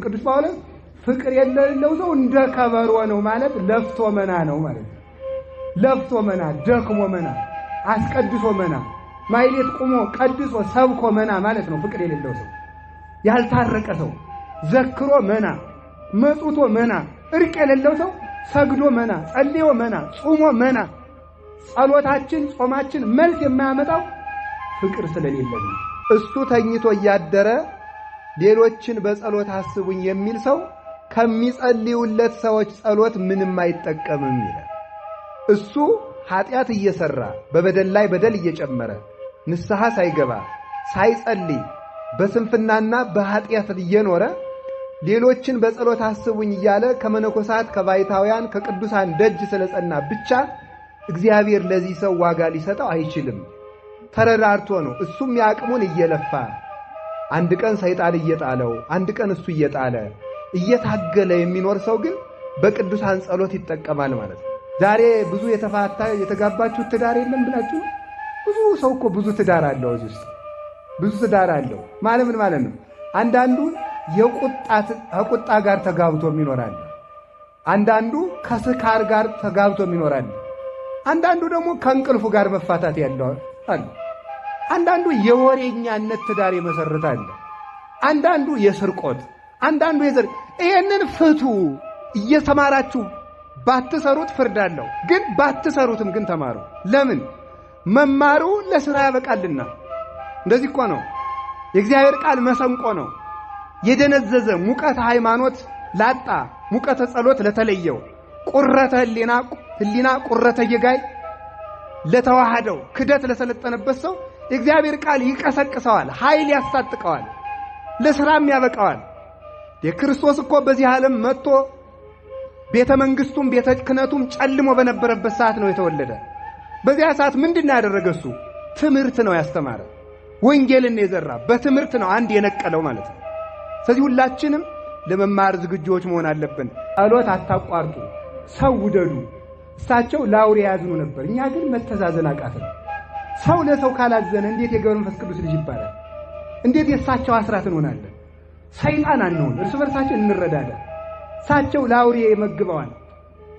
ቅዱስ ጳውሎስ ፍቅር የሌለው ሰው እንደ ከበሮ ነው ማለት ለፍቶ መና ነው ማለት ነው። ለፍቶ መና፣ ደክሞ መና፣ አስቀድሶ መና፣ ማይሌት ቁሞ ቀድሶ ሰብኮ መና ማለት ነው። ፍቅር የሌለው ሰው ያልታረቀ ሰው ዘክሮ መና፣ መጽውቶ መና፣ እርቅ የሌለው ሰው ሰግዶ መና፣ ጸልዮ መና፣ ጾሞ መና። ጸሎታችን ጾማችን መልስ የማያመጣው ፍቅር ስለሌለን ነው። እሱ ተኝቶ እያደረ ሌሎችን በጸሎት አስቡኝ የሚል ሰው ከሚጸልዩለት ሰዎች ጸሎት ምንም አይጠቀምም ይላል። እሱ ኃጢአት እየሰራ በበደል ላይ በደል እየጨመረ ንስሐ ሳይገባ ሳይጸልይ በስንፍናና በኃጢአት እየኖረ ሌሎችን በጸሎት አስቡኝ እያለ ከመነኮሳት ከባይታውያን ከቅዱሳን ደጅ ስለጸና ብቻ እግዚአብሔር ለዚህ ሰው ዋጋ ሊሰጠው አይችልም። ተረዳርቶ ነው። እሱም ያቅሙን እየለፋ አንድ ቀን ሰይጣን እየጣለው አንድ ቀን እሱ እየጣለ እየታገለ የሚኖር ሰው ግን በቅዱሳን ጸሎት ይጠቀማል ማለት ነው። ዛሬ ብዙ የተጋባችሁ ትዳር የለም ብላችሁ ብዙ ሰው እኮ ብዙ ትዳር አለው። እዚህ ውስጥ ብዙ ትዳር አለው ማለት ምን ማለት ነው? አንዳንዱ ከቁጣ ጋር ተጋብቶ ይኖራል። አንዳንዱ ከስካር ጋር ተጋብቶ ይኖራል። አንዳንዱ ደግሞ ከእንቅልፉ ጋር መፋታት ያለው አለ። አንዳንዱ የወሬኛነት ትዳር ይመሰርታል። አንዳንዱ የስርቆት፣ አንዳንዱ ይሄንን ፍቱ። እየተማራችሁ ባትሰሩት ፍርድ አለው። ግን ባትሰሩትም ግን ተማሩ። ለምን? መማሩ ለሥራ ያበቃልና። እንደዚህ እኮ ነው። የእግዚአብሔር ቃል መሰንቆ ነው። የደነዘዘ ሙቀተ ሃይማኖት ላጣ፣ ሙቀተ ጸሎት ለተለየው፣ ቁረተ ህሊና ቁረተ የጋይ ለተዋሃደው፣ ክደት ለሰለጠነበት ሰው የእግዚአብሔር ቃል ይቀሰቅሰዋል፣ ኃይል ያስታጥቀዋል፣ ለሥራም ያበቃዋል። የክርስቶስ እኮ በዚህ ዓለም መጥቶ ቤተ መንግስቱም ቤተ ክህነቱም ጨልሞ በነበረበት ሰዓት ነው የተወለደ። በዚያ ሰዓት ምንድነው ያደረገ? እሱ ትምህርት ነው ያስተማረ፣ ወንጌልን የዘራ በትምህርት ነው አንድ የነቀለው ማለት ነው። ስለዚህ ሁላችንም ለመማር ዝግጁዎች መሆን አለብን። ጸሎት አታቋርጡ፣ ሰው ውደዱ። እሳቸው ለአውሬ ያዝኑ ነበር፣ እኛ ግን መተዛዘን አቃተን። ሰው ለሰው ካላዘነ እንዴት የገብረ መንፈስ ቅዱስ ልጅ ይባላል? እንዴት የእሳቸው አስራት እንሆናለን? ሰይጣን አንሆን፣ እርስ በርሳችን እንረዳዳ። እሳቸው ለአውሬ መግበዋል፣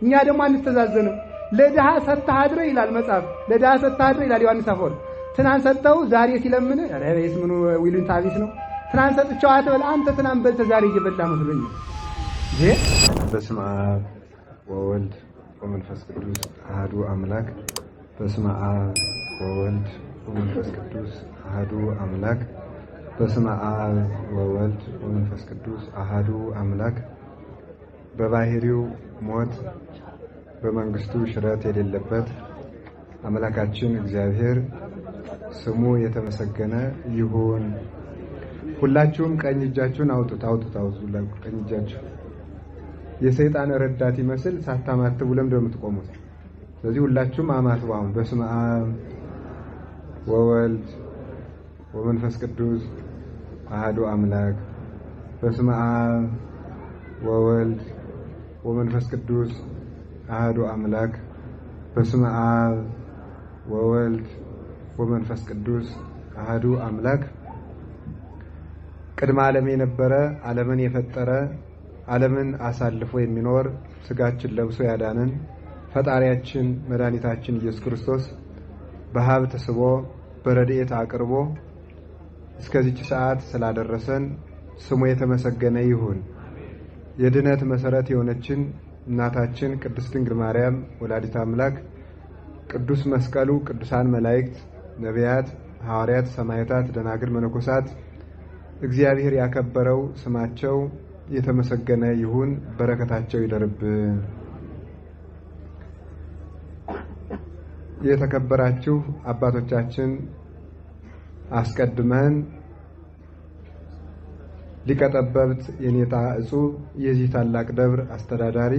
እኛ ደግሞ አንተዛዘንም። ለድሃ ሰጥተህ አድረህ ይላል መጽሐፍ፣ ለድሃ ሰጥተህ አድረህ ይላል ዮሐንስ አፈወርቅ። ትናንት ሰጠው ዛሬ ሲለምን ረቤስ ምኑ ዊሉን ታቢስ ነው። ትናንት ሰጥቼው አትበል፣ አንተ ትናንት በልተህ ዛሬ እየበላህ መስሎኝ። በስመ አብ ወወልድ ወመንፈስ ቅዱስ አሐዱ አምላክ። በስመ አብ ወወልድ ወመንፈስ ቅዱስ አሐዱ አምላክ። በስመ አብ ወወልድ ወመንፈስ ቅዱስ አሐዱ አምላክ። በባህሪው ሞት በመንግስቱ ሽረት የሌለበት አምላካችን እግዚአብሔር ስሙ የተመሰገነ ይሁን። ሁላችሁም ቀኝ እጃችሁን አውጡት። ቀኝ እጃችሁ የሰይጣን ረዳት ይመስል ሳታማትቡ ለምንድን ነው የምትቆሙት? ስለዚህ ሁላችሁም አማትቡ። አሁን በስመ አብ ወወልድ ወመንፈስ ቅዱስ አሐዱ አምላክ። በስመ አብ ወወልድ ወመንፈስ ቅዱስ አሐዱ አምላክ። በስመ አብ ወወልድ ወመንፈስ ቅዱስ አሐዱ አምላክ። ቅድመ ዓለም የነበረ ዓለምን የፈጠረ ዓለምን አሳልፎ የሚኖር ስጋችን ለብሶ ያዳነን ፈጣሪያችን መድኃኒታችን ኢየሱስ ክርስቶስ በሀብት ስቦ በረድኤት አቅርቦ እስከዚች ሰዓት ስላደረሰን ስሙ የተመሰገነ ይሁን። የድነት መሰረት የሆነችን እናታችን ቅድስት ድንግል ማርያም ወላዲተ አምላክ፣ ቅዱስ መስቀሉ፣ ቅዱሳን መላእክት፣ ነቢያት፣ ሐዋርያት፣ ሰማዕታት፣ ደናግል፣ መነኮሳት እግዚአብሔር ያከበረው ስማቸው የተመሰገነ ይሁን። በረከታቸው ይደርብን። የተከበራችሁ አባቶቻችን አስቀድመን ሊቀ ጠበብት የኔታ እጹብ የዚህ ታላቅ ደብር አስተዳዳሪ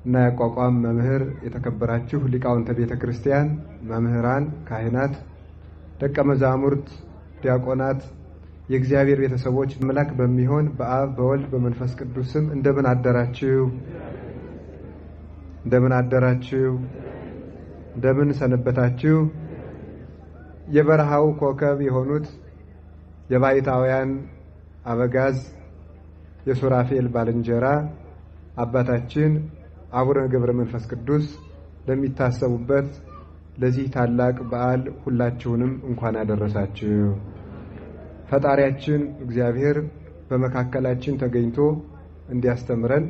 እና ያቋቋም መምህር፣ የተከበራችሁ ሊቃውንተ ቤተ ክርስቲያን፣ መምህራን፣ ካህናት፣ ደቀ መዛሙርት፣ ዲያቆናት፣ የእግዚአብሔር ቤተሰቦች አምላክ በሚሆን በአብ በወልድ በመንፈስ ቅዱስ ስም እንደምን አደራችሁ? እንደምን አደራችሁ? እንደምን ሰነበታችሁ? የበረሃው ኮከብ የሆኑት የባይታውያን አበጋዝ የሱራፌል ባልንጀራ አባታችን አቡነ ገብረ መንፈስ ቅዱስ ለሚታሰቡበት ለዚህ ታላቅ በዓል ሁላችሁንም እንኳን አደረሳችሁ። ፈጣሪያችን እግዚአብሔር በመካከላችን ተገኝቶ እንዲያስተምረን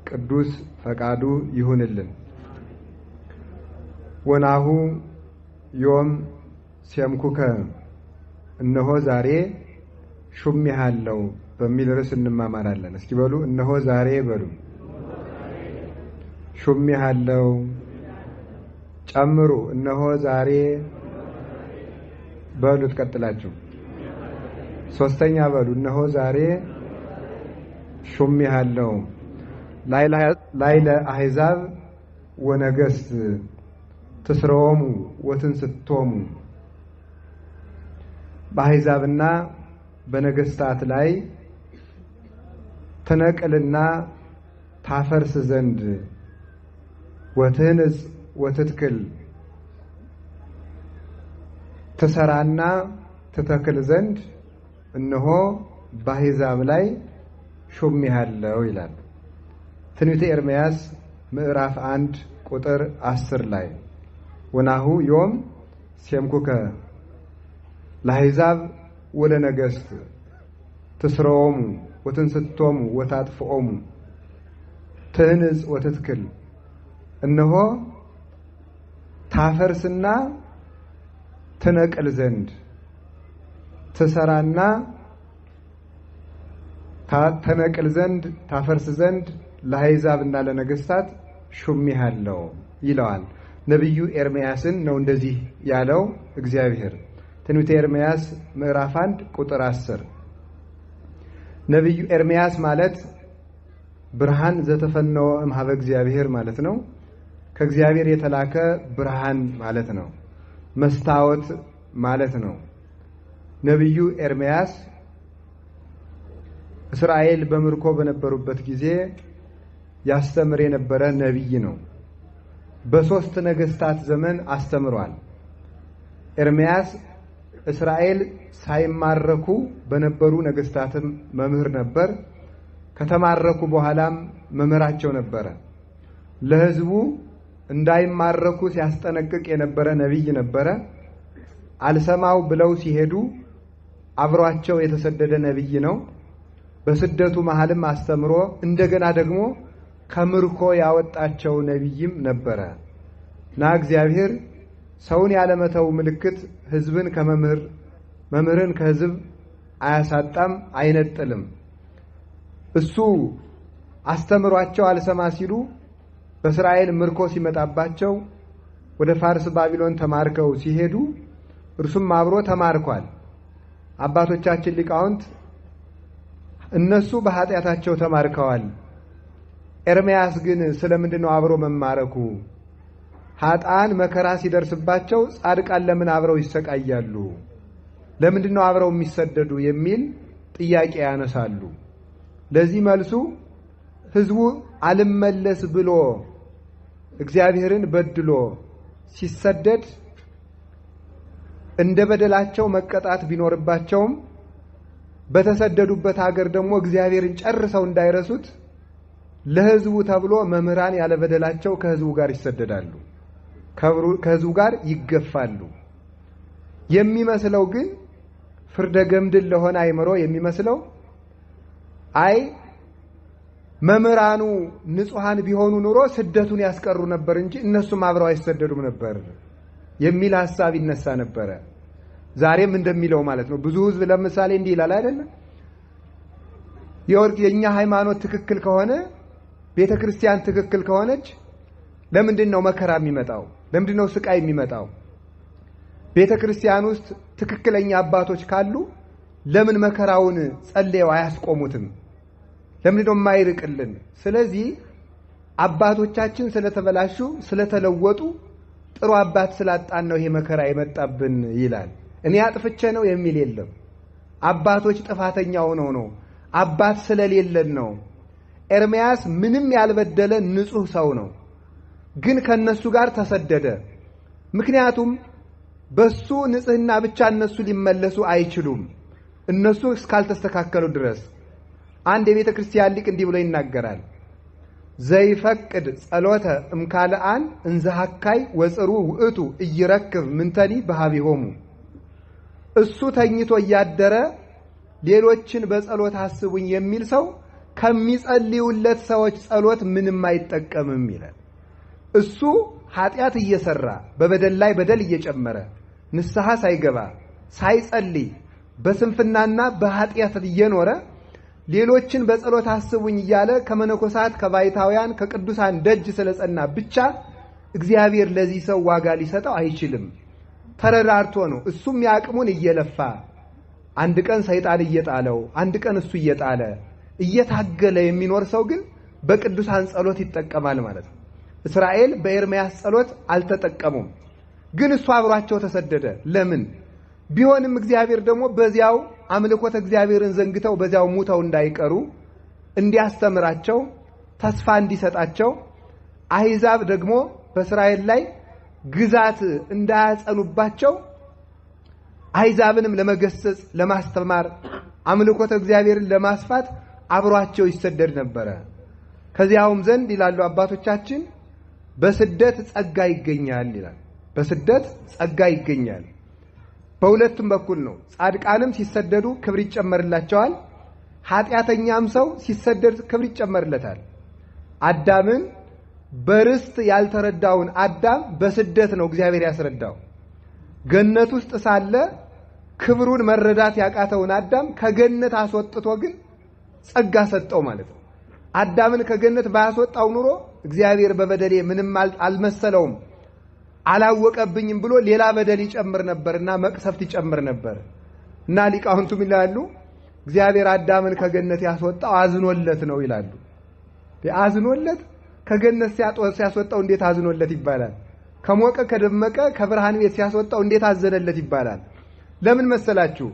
ቅዱስ ፈቃዱ ይሁንልን። ወናሁ ዮም ሲያምኩከ እነሆ ዛሬ ሹሜሃለሁ በሚል ርዕስ እንማማራለን። እስኪ በሉ እነሆ ዛሬ በሉ። ሹሜሃለሁ ጨምሩ። እነሆ ዛሬ በሉ። ትቀጥላችሁ ሶስተኛ በሉ። እነሆ ዛሬ ሹሜሃለሁ ላይለ አሕዛብ ወነገሥት ትስረዎሙ ወትንስቶሙ በአሕዛብና በነገሥታት ላይ ትነቅልና ታፈርስ ዘንድ ወትህንጽ ወትትክል ትሰራና ትተክል ዘንድ እነሆ በአሕዛብ ላይ ሾሜሃለሁ ይላል ትንቢተ ኤርምያስ ምዕራፍ 1 ቁጥር 10 ላይ ወናሁ ዮም ሲያምኩከ ለአሕዛብ ወለነገሥት ትስረዎሙ ወትንስቶሙ ወታጥፍኦሙ ትህንጽ ወትትክል እነሆ ታፈርስና ትነቅል ዘንድ ትሰራና ተነቅል ዘንድ ታፈርስ ዘንድ ለአሕዛብና ለነገሥታት ሹሜሃለሁ ይለዋል። ነቢዩ ኤርምያስን ነው እንደዚህ ያለው እግዚአብሔር። ትንቢተ ኤርምያስ ምዕራፍ 1 ቁጥር 10። ነቢዩ ኤርምያስ ማለት ብርሃን ዘተፈነወ እምኀበ እግዚአብሔር ማለት ነው። ከእግዚአብሔር የተላከ ብርሃን ማለት ነው። መስታወት ማለት ነው። ነቢዩ ኤርምያስ እስራኤል በምርኮ በነበሩበት ጊዜ ያስተምር የነበረ ነቢይ ነው። በሶስት ነገሥታት ዘመን አስተምሯል። ኤርምያስ እስራኤል ሳይማረኩ በነበሩ ነገሥታትም መምህር ነበር። ከተማረኩ በኋላም መምህራቸው ነበረ። ለሕዝቡ እንዳይማረኩ ሲያስጠነቅቅ የነበረ ነቢይ ነበረ። አልሰማው ብለው ሲሄዱ አብሯቸው የተሰደደ ነቢይ ነው። በስደቱ መሃልም አስተምሮ እንደገና ደግሞ ከምርኮ ያወጣቸው ነቢይም ነበረ እና እግዚአብሔር ሰውን ያለመተው ምልክት ሕዝብን ከመምህር መምህርን ከሕዝብ አያሳጣም፣ አይነጥልም። እሱ አስተምሯቸው አልሰማ ሲሉ በእስራኤል ምርኮ ሲመጣባቸው ወደ ፋርስ ባቢሎን ተማርከው ሲሄዱ እርሱም አብሮ ተማርኳል። አባቶቻችን ሊቃውንት እነሱ በኃጢአታቸው ተማርከዋል። ኤርምያስ ግን ስለምንድን ነው አብሮ መማረኩ? ኃጥአን መከራ ሲደርስባቸው ጻድቃን ለምን አብረው ይሰቃያሉ? ለምንድን ነው አብረው የሚሰደዱ? የሚል ጥያቄ ያነሳሉ። ለዚህ መልሱ ሕዝቡ አልመለስ ብሎ እግዚአብሔርን በድሎ ሲሰደድ እንደ በደላቸው መቀጣት ቢኖርባቸውም በተሰደዱበት ሀገር ደግሞ እግዚአብሔርን ጨርሰው እንዳይረሱት ለሕዝቡ ተብሎ መምህራን ያለ በደላቸው ከሕዝቡ ጋር ይሰደዳሉ፣ ከሕዝቡ ጋር ይገፋሉ። የሚመስለው ግን ፍርደ ገምድል ለሆነ አይምሮ የሚመስለው አይ መምህራኑ ንጹሐን ቢሆኑ ኑሮ ስደቱን ያስቀሩ ነበር እንጂ እነሱም አብረው አይሰደዱም ነበር የሚል ሐሳብ ይነሳ ነበረ። ዛሬም እንደሚለው ማለት ነው። ብዙ ሕዝብ ለምሳሌ እንዲህ ይላል አይደለም? የኛ ሃይማኖት ትክክል ከሆነ ቤተ ክርስቲያን ትክክል ከሆነች ለምንድን ነው መከራ የሚመጣው? ለምንድን ነው ስቃይ የሚመጣው? ቤተ ክርስቲያን ውስጥ ትክክለኛ አባቶች ካሉ ለምን መከራውን ጸልየው አያስቆሙትም? ለምንድን ነው የማይርቅልን? ስለዚህ አባቶቻችን ስለተበላሹ ስለተለወጡ ጥሩ አባት ስላጣን ነው ይሄ መከራ የመጣብን ይላል። እኔ አጥፍቼ ነው የሚል የለም። አባቶች ጥፋተኛ ሆነው ነው፣ አባት ስለሌለን ነው። ኤርምያስ ምንም ያልበደለ ንጹሕ ሰው ነው፣ ግን ከነሱ ጋር ተሰደደ። ምክንያቱም በሱ ንጽሕና ብቻ እነሱ ሊመለሱ አይችሉም፣ እነሱ እስካልተስተካከሉ ድረስ። አንድ የቤተ ክርስቲያን ሊቅ እንዲህ ብሎ ይናገራል። ዘይፈቅድ ጸሎተ እምካልአን እንዘሐካይ ወጽሩ ውእቱ እይረክብ ምንተኒ በሃቢሆሙ። እሱ ተኝቶ እያደረ ሌሎችን በጸሎት አስቡኝ የሚል ሰው ከሚጸልዩለት ሰዎች ጸሎት ምንም አይጠቀምም ይላል። እሱ ኃጢአት እየሰራ በበደል ላይ በደል እየጨመረ ንስሐ ሳይገባ ሳይጸልይ በስንፍናና በኃጢአት እየኖረ ሌሎችን በጸሎት አስቡኝ እያለ ከመነኮሳት ከባይታውያን ከቅዱሳን ደጅ ስለጸና ብቻ እግዚአብሔር ለዚህ ሰው ዋጋ ሊሰጠው አይችልም። ተረዳርቶ ነው እሱም ያቅሙን እየለፋ አንድ ቀን ሰይጣን እየጣለው አንድ ቀን እሱ እየጣለ እየታገለ የሚኖር ሰው ግን በቅዱሳን ጸሎት ይጠቀማል ማለት ነው። እስራኤል በኤርምያስ ጸሎት አልተጠቀሙም፣ ግን እሱ አብሯቸው ተሰደደ። ለምን ቢሆንም እግዚአብሔር ደግሞ በዚያው አምልኮተ እግዚአብሔርን ዘንግተው በዚያው ሙተው እንዳይቀሩ እንዲያስተምራቸው ተስፋ እንዲሰጣቸው አሕዛብ ደግሞ በእስራኤል ላይ ግዛት እንዳያጸኑባቸው አሕዛብንም ለመገሰጽ ለማስተማር አምልኮተ እግዚአብሔርን ለማስፋት አብሯቸው ይሰደድ ነበረ። ከዚያውም ዘንድ ይላሉ አባቶቻችን በስደት ጸጋ ይገኛል ይላል። በስደት ጸጋ ይገኛል። በሁለቱም በኩል ነው። ጻድቃንም ሲሰደዱ ክብር ይጨመርላቸዋል፣ ኃጢአተኛም ሰው ሲሰደድ ክብር ይጨመርለታል። አዳምን በርስት ያልተረዳውን አዳም በስደት ነው እግዚአብሔር ያስረዳው። ገነት ውስጥ ሳለ ክብሩን መረዳት ያቃተውን አዳም ከገነት አስወጥቶ ግን ጸጋ ሰጠው ማለት ነው። አዳምን ከገነት ባያስወጣው ኑሮ እግዚአብሔር በበደሌ ምንም አልመሰለውም አላወቀብኝም ብሎ ሌላ በደል ይጨምር ነበርና መቅሰፍት ይጨምር ነበር። እና ሊቃውንቱም ይላሉ እግዚአብሔር አዳምን ከገነት ያስወጣው አዝኖለት ነው ይላሉ። አዝኖለት ከገነት ሲያስወጣው እንዴት አዝኖለት ይባላል? ከሞቀ ከደመቀ ከብርሃን ቤት ሲያስወጣው እንዴት አዘነለት ይባላል? ለምን መሰላችሁ?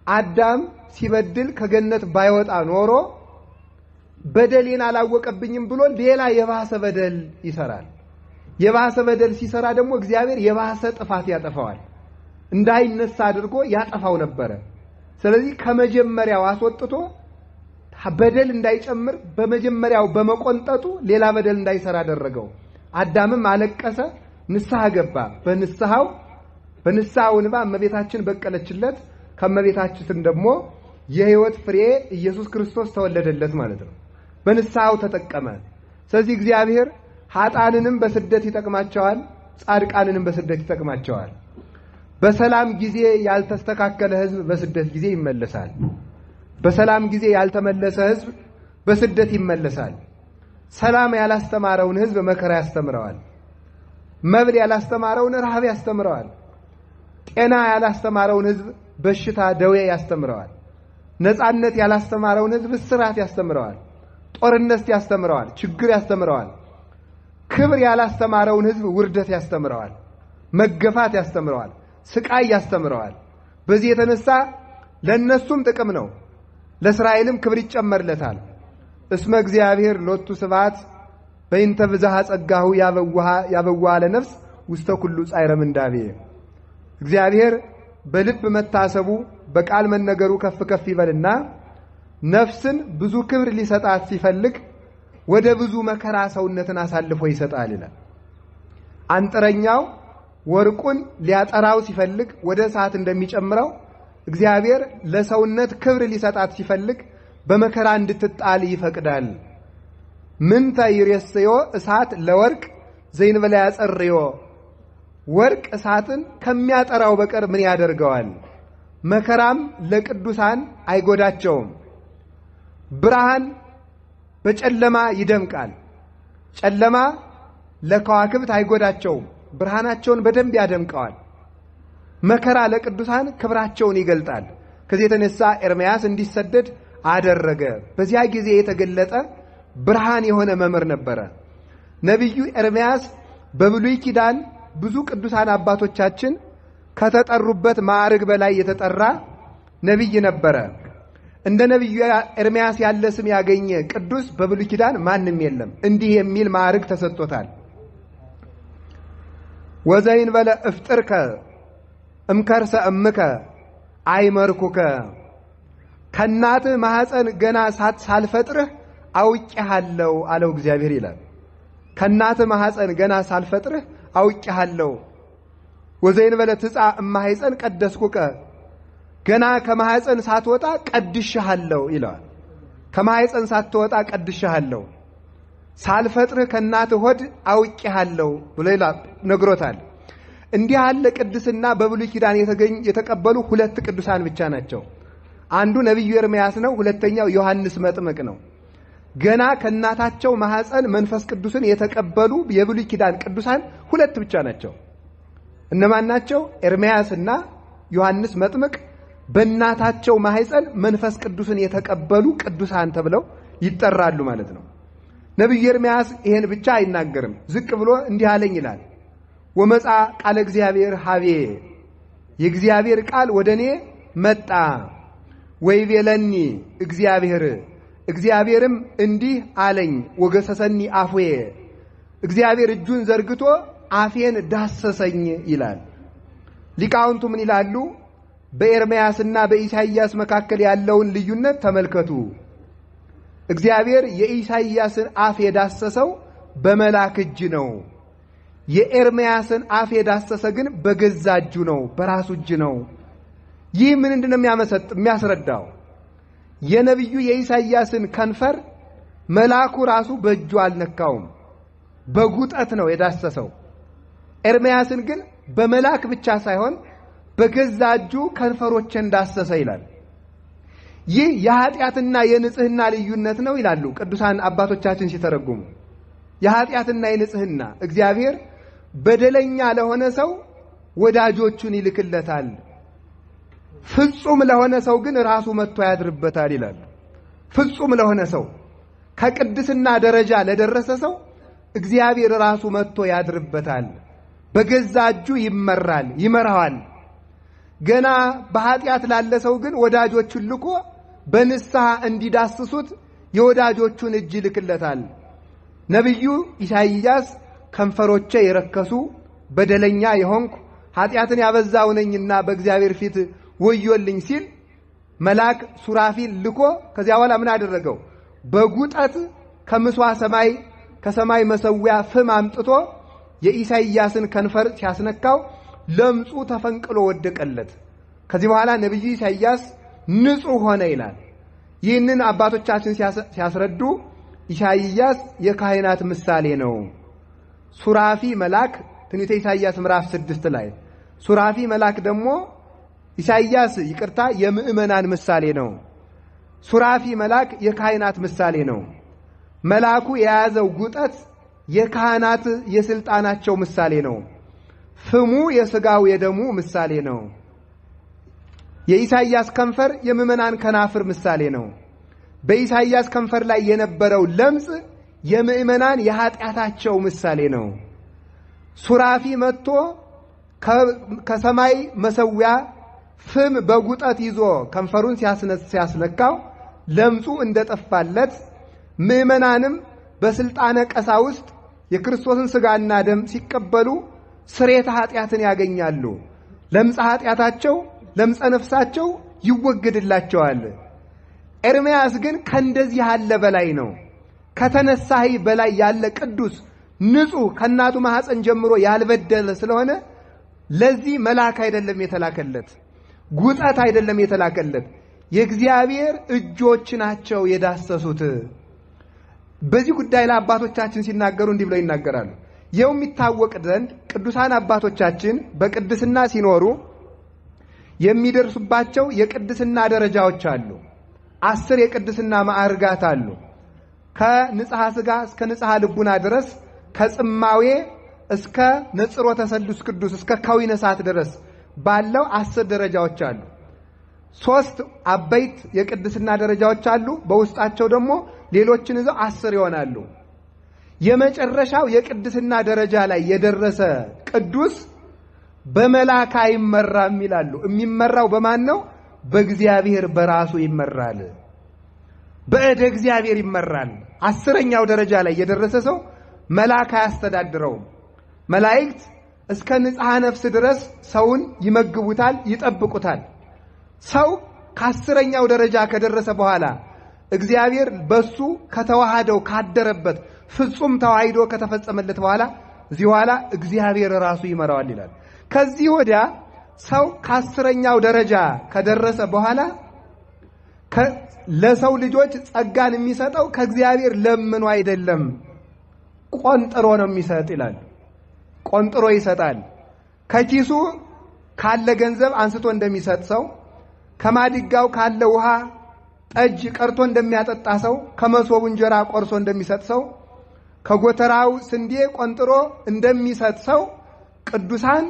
አዳም ሲበድል ከገነት ባይወጣ ኖሮ በደሌን አላወቀብኝም ብሎ ሌላ የባሰ በደል ይሰራል። የባሰ በደል ሲሰራ ደግሞ እግዚአብሔር የባሰ ጥፋት ያጠፋዋል። እንዳይነሳ አድርጎ ያጠፋው ነበረ። ስለዚህ ከመጀመሪያው አስወጥቶ በደል እንዳይጨምር በመጀመሪያው በመቆንጠጡ ሌላ በደል እንዳይሰራ አደረገው። አዳምም አለቀሰ፣ ንስሐ ገባ። በንስሐው እንባ እመቤታችን በቀለችለት። ከእመቤታችን ደግሞ የሕይወት ፍሬ ኢየሱስ ክርስቶስ ተወለደለት ማለት ነው። በንስሐው ተጠቀመ። ስለዚህ እግዚአብሔር ኃጥአንንም በስደት ይጠቅማቸዋል፣ ጻድቃንንም በስደት ይጠቅማቸዋል። በሰላም ጊዜ ያልተስተካከለ ሕዝብ በስደት ጊዜ ይመለሳል። በሰላም ጊዜ ያልተመለሰ ሕዝብ በስደት ይመለሳል። ሰላም ያላስተማረውን ሕዝብ መከራ ያስተምረዋል። መብል ያላስተማረውን ረሃብ ያስተምረዋል። ጤና ያላስተማረውን ሕዝብ በሽታ ደዌ ያስተምረዋል። ነፃነት ያላስተማረውን ሕዝብ እስራት ያስተምረዋል። ጦርነት ያስተምረዋል። ችግር ያስተምረዋል። ክብር ያላስተማረውን ሕዝብ ውርደት ያስተምረዋል። መገፋት ያስተምረዋል። ስቃይ ያስተምረዋል። በዚህ የተነሳ ለነሱም ጥቅም ነው፣ ለእስራኤልም ክብር ይጨመርለታል። እስመ እግዚአብሔር ሎቱ ስብሐት በእንተ ብዝኃ ጸጋሁ ያበዋሃ ለነፍስ ውስተ ኩሉ ጻዕረ ምንዳቤ። እግዚአብሔር በልብ መታሰቡ በቃል መነገሩ ከፍ ከፍ ይበልና ነፍስን ብዙ ክብር ሊሰጣት ሲፈልግ ወደ ብዙ መከራ ሰውነትን አሳልፎ ይሰጣል ይላል። አንጥረኛው ወርቁን ሊያጠራው ሲፈልግ ወደ እሳት እንደሚጨምረው እግዚአብሔር ለሰውነት ክብር ሊሰጣት ሲፈልግ በመከራ እንድትጣል ይፈቅዳል። ምንተ ይሬስዮ እሳት ለወርቅ ዘእንበለ ያጸርዮ። ወርቅ እሳትን ከሚያጠራው በቀር ምን ያደርገዋል? መከራም ለቅዱሳን አይጎዳቸውም። ብርሃን በጨለማ ይደምቃል። ጨለማ ለከዋክብት አይጎዳቸውም፣ ብርሃናቸውን በደንብ ያደምቀዋል። መከራ ለቅዱሳን ክብራቸውን ይገልጣል። ከዚህ የተነሳ ኤርምያስ እንዲሰደድ አደረገ። በዚያ ጊዜ የተገለጠ ብርሃን የሆነ መምህር ነበረ። ነቢዩ ኤርምያስ በብሉይ ኪዳን ብዙ ቅዱሳን አባቶቻችን ከተጠሩበት ማዕረግ በላይ የተጠራ ነቢይ ነበረ። እንደ ነቢዩ ኤርምያስ ያለ ስም ያገኘ ቅዱስ በብሉይ ኪዳን ማንም የለም። እንዲህ የሚል ማዕረግ ተሰጥቶታል። ወዘእንበለ እፍጥርከ እምከርሰ እምከ አይመርኩከ። ከእናትህ ማህፀን ገና ሳልፈጥርህ አውቄሃለሁ አለው እግዚአብሔር ይላል። ከእናትህ ማህፀን ገና ሳልፈጥርህ አውቄሃለሁ። ወዘእንበለ ትጻእ እማሕፀን ቀደስኩከ፣ ገና ከማህፀን ሳትወጣ ቀድሼሃለሁ ይለዋል። ከማህፀን ሳትወጣ ቀድሼሃለሁ፣ ሳልፈጥርህ ከእናትህ ሆድ አውቄሃለሁ ብሎ ነግሮታል። እንዲህ ያለ ቅድስና በብሉይ ኪዳን የተቀበሉ ሁለት ቅዱሳን ብቻ ናቸው። አንዱ ነቢዩ ኤርምያስ ነው፣ ሁለተኛው ዮሐንስ መጥምቅ ነው። ገና ከእናታቸው ማህፀን መንፈስ ቅዱስን የተቀበሉ የብሉይ ኪዳን ቅዱሳን ሁለት ብቻ ናቸው። እነማን ናቸው? ኤርምያስና ዮሐንስ መጥምቅ በእናታቸው ማህፀን መንፈስ ቅዱስን የተቀበሉ ቅዱሳን ተብለው ይጠራሉ ማለት ነው። ነቢዩ ኤርምያስ ይሄን ብቻ አይናገርም። ዝቅ ብሎ እንዲህ አለኝ ይላል። ወመጻ ቃለ እግዚአብሔር ሀቤ፣ የእግዚአብሔር ቃል ወደ እኔ መጣ። ወይቤለኒ እግዚአብሔርም እንዲህ አለኝ፣ ወገሰሰኒ አፉየ፣ እግዚአብሔር እጁን ዘርግቶ አፌን ዳሰሰኝ ይላል። ሊቃውንቱ ምን ይላሉ? በኤርምያስና በኢሳይያስ መካከል ያለውን ልዩነት ተመልከቱ። እግዚአብሔር የኢሳይያስን አፍ የዳሰሰው በመላክ እጅ ነው። የኤርምያስን አፍ የዳሰሰ ግን በገዛ እጁ ነው፣ በራሱ እጅ ነው። ይህ ምን እንደሆነ የሚያስረዳው የነቢዩ የኢሳይያስን ከንፈር መልአኩ ራሱ በእጁ አልነካውም፣ በጉጠት ነው የዳሰሰው። ኤርምያስን ግን በመልአክ ብቻ ሳይሆን በገዛ እጁ ከንፈሮችን ዳሰሰ ይላል። ይህ የኃጢአትና የንጽህና ልዩነት ነው ይላሉ ቅዱሳን አባቶቻችን ሲተረጉሙ። የኃጢአትና የንጽህና እግዚአብሔር በደለኛ ለሆነ ሰው ወዳጆቹን ይልክለታል፣ ፍጹም ለሆነ ሰው ግን ራሱ መጥቶ ያድርበታል ይላል። ፍጹም ለሆነ ሰው ከቅድስና ደረጃ ለደረሰ ሰው እግዚአብሔር ራሱ መጥቶ ያድርበታል፣ በገዛ እጁ ይመራዋል። ገና በኃጢአት ላለ ሰው ግን ወዳጆቹን ልኮ በንስሐ እንዲዳስሱት የወዳጆቹን እጅ ይልክለታል። ነቢዩ ኢሳይያስ ከንፈሮቼ የረከሱ በደለኛ የሆንኩ ኃጢአትን ያበዛው ነኝና በእግዚአብሔር ፊት ወዮልኝ ሲል መልአክ ሱራፊል ልኮ ከዚያ በኋላ ምን አደረገው? በጉጠት ከምስዋ ሰማይ ከሰማይ መሰዊያ ፍም አምጥቶ የኢሳይያስን ከንፈር ሲያስነካው ለምጹ ተፈንቅሎ ወደቀለት። ከዚህ በኋላ ነቢዩ ኢሳይያስ ንጹሕ ሆነ ይላል። ይህንን አባቶቻችን ሲያስረዱ ኢሳይያስ የካህናት ምሳሌ ነው። ሱራፊ መልአክ ትንቢተ ኢሳይያስ ምዕራፍ 6 ላይ ሱራፊ መልአክ ደግሞ ኢሳይያስ የምእመናን ምሳሌ ነው። ሱራፊ መልአክ የካህናት ምሳሌ ነው። መልአኩ የያዘው ጉጠት የካህናት የስልጣናቸው ምሳሌ ነው። ፍሙ የሥጋው የደሙ ምሳሌ ነው። የኢሳይያስ ከንፈር የምእመናን ከናፍር ምሳሌ ነው። በኢሳይያስ ከንፈር ላይ የነበረው ለምጽ የምእመናን የኃጢአታቸው ምሳሌ ነው። ሱራፊ መጥቶ ከሰማይ መሰዊያ ፍም በጉጠት ይዞ ከንፈሩን ሲያስነካው ለምጹ እንደጠፋለት ምእመናንም በስልጣነ ቀሳውስት የክርስቶስን ሥጋና ደም ሲቀበሉ ስርየተ ኃጢአትን ያገኛሉ። ለምጸ ኃጢአታቸው ለምጸ ነፍሳቸው ይወገድላቸዋል። ኤርምያስ ግን ከእንደዚህ ያለ በላይ ነው። ከተነሳህ በላይ ያለ ቅዱስ ንጹሕ ከእናቱ ማህፀን ጀምሮ ያልበደለ ስለሆነ ለዚህ መልአክ አይደለም የተላከለት፣ ጉጠት አይደለም የተላከለት፣ የእግዚአብሔር እጆች ናቸው የዳሰሱት። በዚህ ጉዳይ ላይ አባቶቻችን ሲናገሩ እንዲህ ብለው ይናገራሉ። ይኸው የሚታወቅ ዘንድ ቅዱሳን አባቶቻችን በቅድስና ሲኖሩ የሚደርሱባቸው የቅድስና ደረጃዎች አሉ። 10 የቅድስና ማዕርጋት አሉ። ከንጽሐ ሥጋ እስከ ንጽሐ ልቡና ድረስ፣ ከጽማዌ እስከ ነጽሮተ ሰሉስ ቅዱስ እስከ ከዊነ እሳት ድረስ ባለው 10 ደረጃዎች አሉ። 3 አበይት የቅድስና ደረጃዎች አሉ። በውስጣቸው ደግሞ ሌሎችን ይዘው 10 ይሆናሉ። የመጨረሻው የቅድስና ደረጃ ላይ የደረሰ ቅዱስ በመላክ አይመራም ይላሉ። የሚመራው በማን ነው? በእግዚአብሔር በራሱ ይመራል። በእደ እግዚአብሔር ይመራል። 10ኛው ደረጃ ላይ የደረሰ ሰው መላክ አያስተዳድረውም። መላእክት እስከ ንጽሐ ነፍስ ድረስ ሰውን ይመግቡታል፣ ይጠብቁታል። ሰው ከ10ኛው ደረጃ ከደረሰ በኋላ እግዚአብሔር በሱ ከተዋሃደው ካደረበት ፍጹም ተዋሂዶ ከተፈጸመለት በኋላ እዚህ በኋላ እግዚአብሔር ራሱ ይመራዋል ይላል። ከዚህ ወዲያ ሰው ከ10ኛው ደረጃ ከደረሰ በኋላ ለሰው ልጆች ጸጋን የሚሰጠው ከእግዚአብሔር ለምኖ አይደለም፣ ቆንጥሮ ነው የሚሰጥ ይላል። ቆንጥሮ ይሰጣል። ከኪሱ ካለ ገንዘብ አንስቶ እንደሚሰጥ ሰው፣ ከማድጋው ካለ ውሃ ጠጅ ቀርቶ እንደሚያጠጣ ሰው፣ ከመሶቡ እንጀራ ቆርሶ እንደሚሰጥ ሰው፣ ከጎተራው ስንዴ ቆንጥሮ እንደሚሰጥ ሰው ቅዱሳን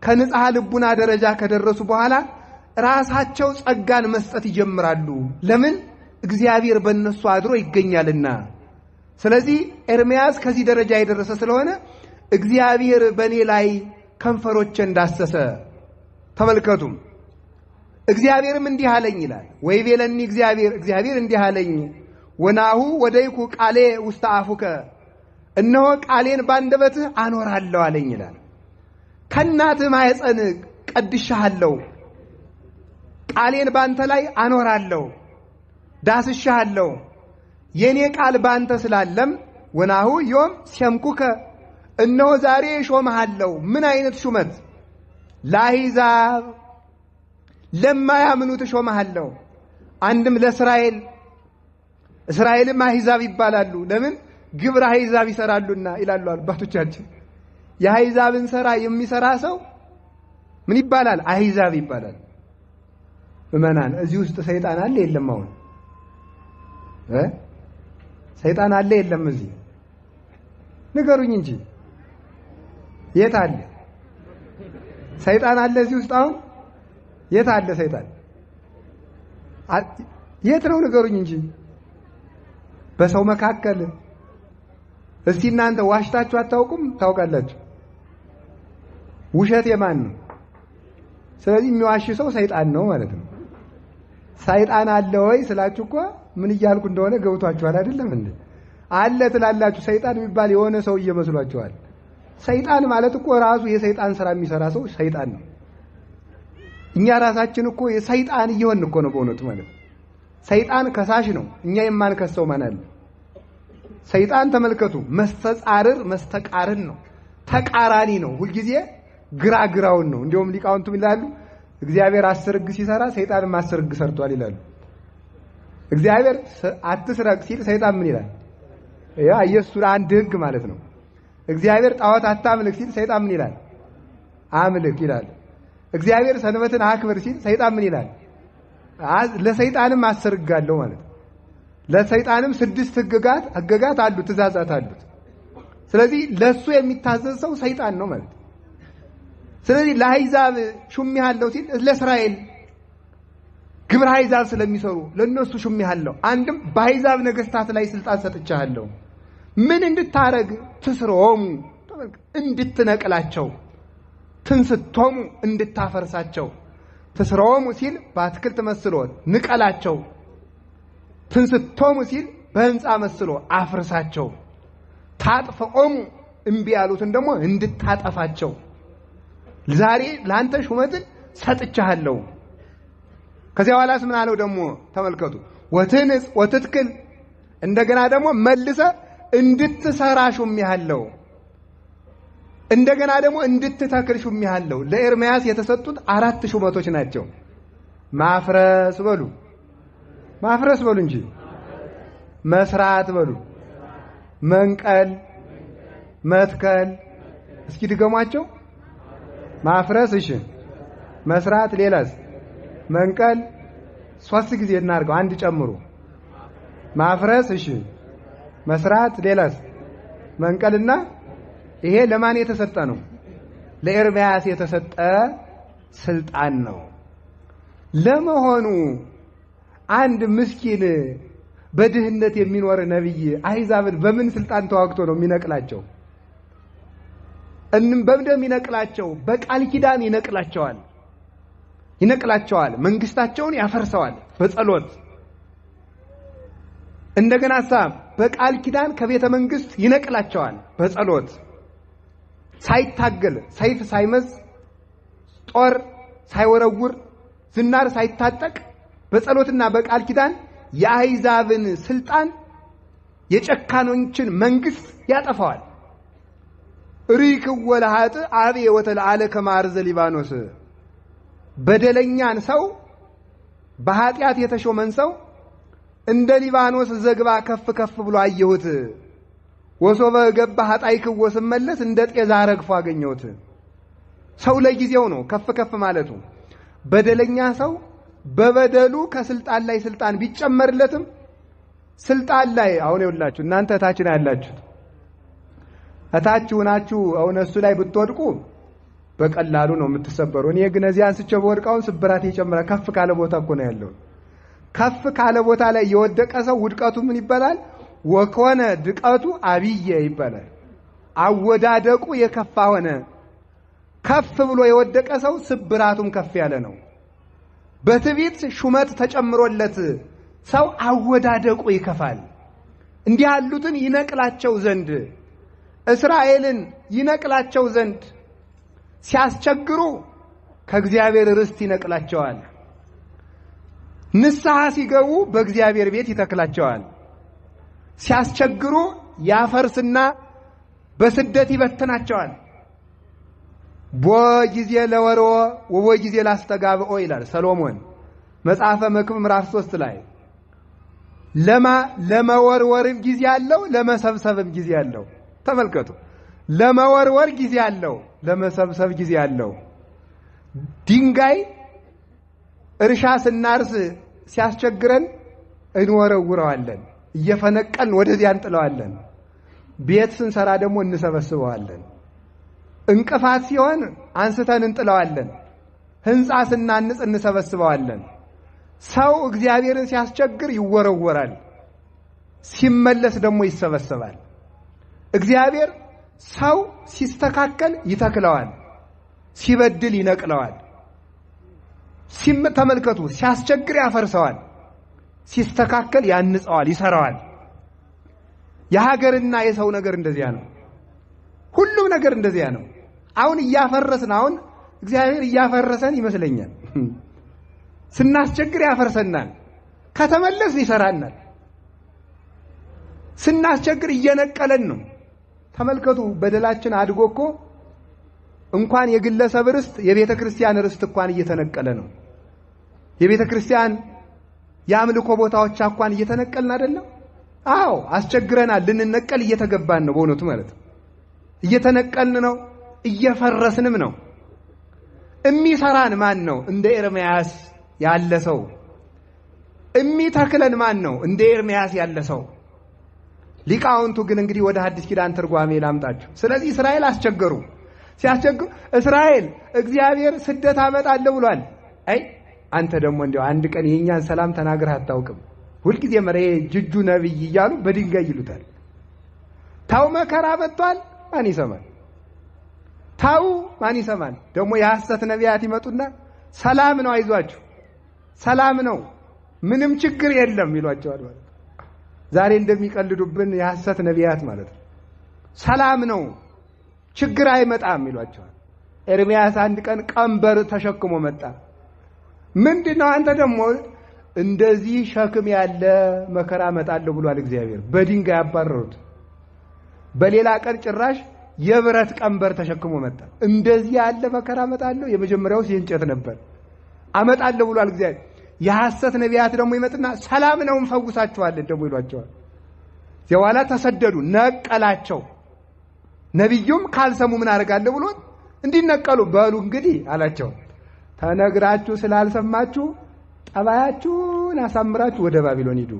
ከንጽሐ ልቡና ደረጃ ከደረሱ በኋላ ራሳቸው ጸጋን መስጠት ይጀምራሉ። ለምን? እግዚአብሔር በእነሱ አድሮ ይገኛልና። ስለዚህ ኤርምያስ ከዚህ ደረጃ የደረሰ ስለሆነ እግዚአብሔር በእኔ ላይ ከንፈሮችን ዳሰሰ። ተመልከቱ። እግዚአብሔርም እንዲህ አለኝ ይላል። ወይቤለኒ እግዚአብሔር እንዲህ አለኝ፣ ወናሁ ወደይኩ ቃሌ ውስተ አፉከ፣ እነሆ ቃሌን ባንደበትህ አኖራለሁ አለኝ ይላል። ከእናትህ ማኅፀን ቀድሼሃለሁ፣ ቃሌን ባንተ ላይ አኖራለሁ፣ ዳስሼሃለሁ። የኔ ቃል ባንተ ስላለም ወናሁ ዮም ሴምኩከ፣ እነሆ ዛሬ ሾመሃለሁ። ምን አይነት ሹመት? ለአሕዛብ ለማያምኑት ሾመሃለሁ። አንድም ለእስራኤል፣ እስራኤልም አሕዛብ ይባላሉ። ለምን? ግብረ አሕዛብ ይሰራሉና ይላሉ አባቶቻችን። የአሕዛብን ሥራ የሚሰራ ሰው ምን ይባላል? አሕዛብ ይባላል። ምእመናን፣ እዚህ ውስጥ ሰይጣን አለ የለም? አሁን ሰይጣን አለ የለም? እዚህ ንገሩኝ እንጂ የት አለ ሰይጣን? አለ እዚህ ውስጥ አሁን? የት አለ ሰይጣን? የት ነው? ንገሩኝ እንጂ በሰው መካከል። እስቲ እናንተ ዋሽታችሁ አታውቁም? ታውቃላችሁ። ውሸት የማን ነው? ስለዚህ የሚዋሽ ሰው ሰይጣን ነው ማለት ነው። ሰይጣን አለ ወይ ስላችሁ እኮ ምን እያልኩ እንደሆነ ገብቷችኋል አይደለም እንዴ? አለ ትላላችሁ። ሰይጣን የሚባል የሆነ ሰው እየመስሏችኋል። ሰይጣን ማለት እኮ ራሱ የሰይጣን ሥራ የሚሰራ ሰው ሰይጣን ነው። እኛ ራሳችን እኮ የሰይጣን እየሆንን እኮ ነው በእውነቱ ማለት። ሰይጣን ከሳሽ ነው፣ እኛ የማንከሰው ማን አለ? ሰይጣን ተመልከቱ፣ መስተጻርር መስተቃርን ነው፣ ተቃራኒ ነው። ሁልጊዜ ግራግራውን ነው። እንዲሁም ሊቃውንቱም ይላሉ እግዚአብሔር 10 ሕግ ሲሰራ ሰይጣንም 10 ሕግ ሰርቷል ይላሉ። እግዚአብሔር አትስረቅ ሲል ሰይጣን ምን ይላል? ያ ኢየሱስ አንድ ሕግ ማለት ነው። እግዚአብሔር ጣዖት አታምልክ ሲል ሰይጣን ምን ይላል? አምልክ ይላል። እግዚአብሔር ሰንበትን አክብር ሲል ሰይጣን ምን ይላል? ለሰይጣንም 10 ሕግ አለው ማለት ነው። ለሰይጣንም 6 ሕግጋት አሉ፣ ትእዛዛት አሉት። ስለዚህ ለሱ የሚታዘዝ ሰው ሰይጣን ነው ማለት ነው። ስለዚህ ለአሕዛብ ሹሜሃለሁ ሲል ለእስራኤል ግብረ አሕዛብ ስለሚሰሩ ለነሱ ሹሜሃለሁ። አንድም በአሕዛብ ነገሥታት ላይ ስልጣን ሰጥቻለሁ። ምን እንድታረግ? ትስሮሙ፣ እንድትነቅላቸው፣ ትንስቶሙ፣ እንድታፈርሳቸው። ትስሮሙ ሲል በአትክልት መስሎ ንቀላቸው፣ ትንስቶሙ ሲል በሕንፃ መስሎ አፍርሳቸው፣ ታጥፈኦሙ፣ እምቢ ያሉትን ደግሞ እንድታጠፋቸው። ዛሬ ለአንተ ሹመትን ሰጥቻለሁ። ከዚያ በኋላስ ምን አለው ደግሞ? ተመልከቱ። ወትንጽ ወትትክል፣ እንደገና ደግሞ መልሰ እንድትሰራ ሹሜሃለሁ። እንደገና ደግሞ እንድትተክል ሹሜሃለሁ። ለኤርምያስ የተሰጡት 4 ሹመቶች ናቸው። ማፍረስ በሉ፣ ማፍረስ በሉ እንጂ መስራት በሉ፣ መንቀል፣ መትከል። እስኪ ድገሟቸው። ማፍረስ፣ እሺ፣ መስራት፣ ሌላስ? መንቀል። 3 ጊዜ እናድርገው፣ አንድ ጨምሩ። ማፍረስ፣ እሺ፣ መስራት፣ ሌላስ? መንቀልና ይሄ ለማን የተሰጠ ነው? ለኤርምያስ የተሰጠ ስልጣን ነው። ለመሆኑ አንድ ምስኪን በድህነት የሚኖር ነብይ አሕዛብን በምን ስልጣን ተዋግቶ ነው የሚነቅላቸው? በምንድነው የሚነቅላቸው? በቃል ኪዳን ይነቅላቸዋል። መንግስታቸውን ያፈርሰዋል በጸሎት። እንደገና በቃል ኪዳን ከቤተ መንግስት ይነቅላቸዋል በጸሎት። ሳይታገል፣ ሰይፍ ሳይመዝ፣ ጦር ሳይወረውር፣ ዝናር ሳይታጠቅ በጸሎትና በቃል ኪዳን የአሕዛብን ስልጣን የጨካኖችን መንግስት ያጠፋዋል። ሪክወ ለኃጥእ አብየ ወተለዓለ ከመ አርዘ ሊባኖስ በደለኛን ሰው በኃጢአት የተሾመን ሰው እንደ ሊባኖስ ዘግባ ከፍ ከፍ ብሎ አየሁት። ወሶበ ገባ ኃጣይክዎ ስመለስ እንደ ጤዛ ረግፎ አገኘሁት። ሰው ለጊዜው ነው ከፍ ከፍ ማለቱ። በደለኛ ሰው በበደሉ ከስልጣን ላይ ስልጣን ቢጨመርለትም ስልጣን ላይ አሁን ይውላችሁ እናንተ ታች ነው ያላችሁት። እታችሁ ናችሁ አሁን እሱ ላይ ብትወድቁ በቀላሉ ነው የምትሰበሩ። እኔ ግን እዚህ አንስቼ በወድቃውን ስብራት ይጨምራል። ከፍ ካለ ቦታ እኮ ነው ያለው። ከፍ ካለ ቦታ ላይ የወደቀ ሰው ውድቀቱ ምን ይባላል? ወኮነ ድቀቱ አብየ ይባላል። አወዳደቁ የከፋ ሆነ። ከፍ ብሎ የወደቀ ሰው ስብራቱም ከፍ ያለ ነው። በትዕቢት ሹመት ተጨምሮለት ሰው አወዳደቁ ይከፋል። እንዲህ ያሉትን ይነቅላቸው ዘንድ እስራኤልን ይነቅላቸው ዘንድ ሲያስቸግሩ ከእግዚአብሔር ርስት ይነቅላቸዋል። ንስሐ ሲገቡ በእግዚአብሔር ቤት ይተክላቸዋል። ሲያስቸግሩ ያፈርስና በስደት ይበትናቸዋል። ቦጊዜ ለወርዎ ወቦጊዜ ላስተጋብኦ ይላል ሰሎሞን መጽሐፈ መክብብ ምዕራፍ 3 ላይ። ለመወርወርም ጊዜ አለው፣ ለመሰብሰብም ጊዜ አለው። ተመልከቱ። ለመወርወር ጊዜ አለው፣ ለመሰብሰብ ጊዜ አለው። ድንጋይ እርሻ ስናርስ ሲያስቸግረን እንወረውረዋለን፣ እየፈነቀልን ወደዚያ እንጥለዋለን። ቤት ስንሰራ ደግሞ እንሰበስበዋለን። እንቅፋት ሲሆን አንስተን እንጥለዋለን። ሕንፃ ስናንጽ እንሰበስበዋለን። ሰው እግዚአብሔርን ሲያስቸግር ይወረወራል፣ ሲመለስ ደግሞ ይሰበሰባል። እግዚአብሔር ሰው ሲስተካከል ይተክለዋል፣ ሲበድል ይነቅለዋል። ተመልከቱ፣ ሲያስቸግር ያፈርሰዋል፣ ሲስተካከል ያንጸዋል፣ ይሰራዋል። የሀገርና የሰው ነገር እንደዚያ ነው። ሁሉም ነገር እንደዚያ ነው። አሁን እያፈረስን አሁን እግዚአብሔር እያፈረሰን ይመስለኛል። ስናስቸግር ያፈርሰናል፣ ከተመለስ ይሰራናል። ስናስቸግር እየነቀለን ነው። ተመልከቱ፣ በደላችን አድጎ እኮ እንኳን የግለሰብ ርስት የቤተ ክርስቲያን ርስት እንኳን እየተነቀለ ነው። የቤተ ክርስቲያን የአምልኮ ቦታዎች እንኳን እየተነቀልን አይደለም? አዎ አስቸግረናል። ልንነቀል እየተገባን ነው። በእውነቱ ማለት እየተነቀልን ነው፣ እየፈረስንም ነው። የሚሰራን ማን ነው? እንደ ኤርምያስ ያለ ሰው። የሚተክለን ማን ነው? እንደ ኤርምያስ ያለ ሰው። ሊቃውንቱ ግን እንግዲህ ወደ ሐዲስ ኪዳን ትርጓሜ ላምጣችሁ። ስለዚህ እስራኤል አስቸገሩ። ሲያስቸግሩ እስራኤል እግዚአብሔር ስደት አመጣለሁ ብሏል። አይ አንተ ደግሞ እንዲያው አንድ ቀን የኛን ሰላም ተናግረህ አታውቅም። ሁልጊዜ መሬ ጅጁ ነብይ እያሉ በድንጋይ ይሉታል። ታው መከራ መጥቷል፣ ማን ይሰማል? ታው ማን ይሰማል? ደግሞ የሐሰት ነቢያት ይመጡና ሰላም ነው፣ አይዟችሁ፣ ሰላም ነው፣ ምንም ችግር የለም ይሏቸዋል። ማለት ዛሬ እንደሚቀልዱብን የሐሰት ነቢያት ማለት ነው። ሰላም ነው፣ ችግር አይመጣም ይሏቸዋል። ኤርምያስ አንድ ቀን ቀንበር ተሸክሞ መጣ። ምንድነው? አንተ ደግሞ እንደዚህ ሸክም ያለ መከራ መጣለሁ ብሏል እግዚአብሔር። በድንጋይ ያባረሩት። በሌላ ቀን ጭራሽ የብረት ቀንበር ተሸክሞ መጣ። እንደዚህ ያለ መከራ መጣለሁ። የመጀመሪያው የእንጨት ነበር። አመጣለሁ ብሏል እግዚአብሔር። የሐሰት ነቢያት ደግሞ ይመጥና ሰላም ነው እንፈውሳቸዋለን ደግሞ ይሏቸዋል። የኋላ ተሰደዱ፣ ነቀላቸው። ነቢዩም ካልሰሙ ምን አደርጋለሁ ብሎ እንዲነቀሉ በሉ እንግዲህ አላቸው። ተነግራችሁ ስላልሰማችሁ ጠባያችሁን አሳምራችሁ ወደ ባቢሎን ሂዱ።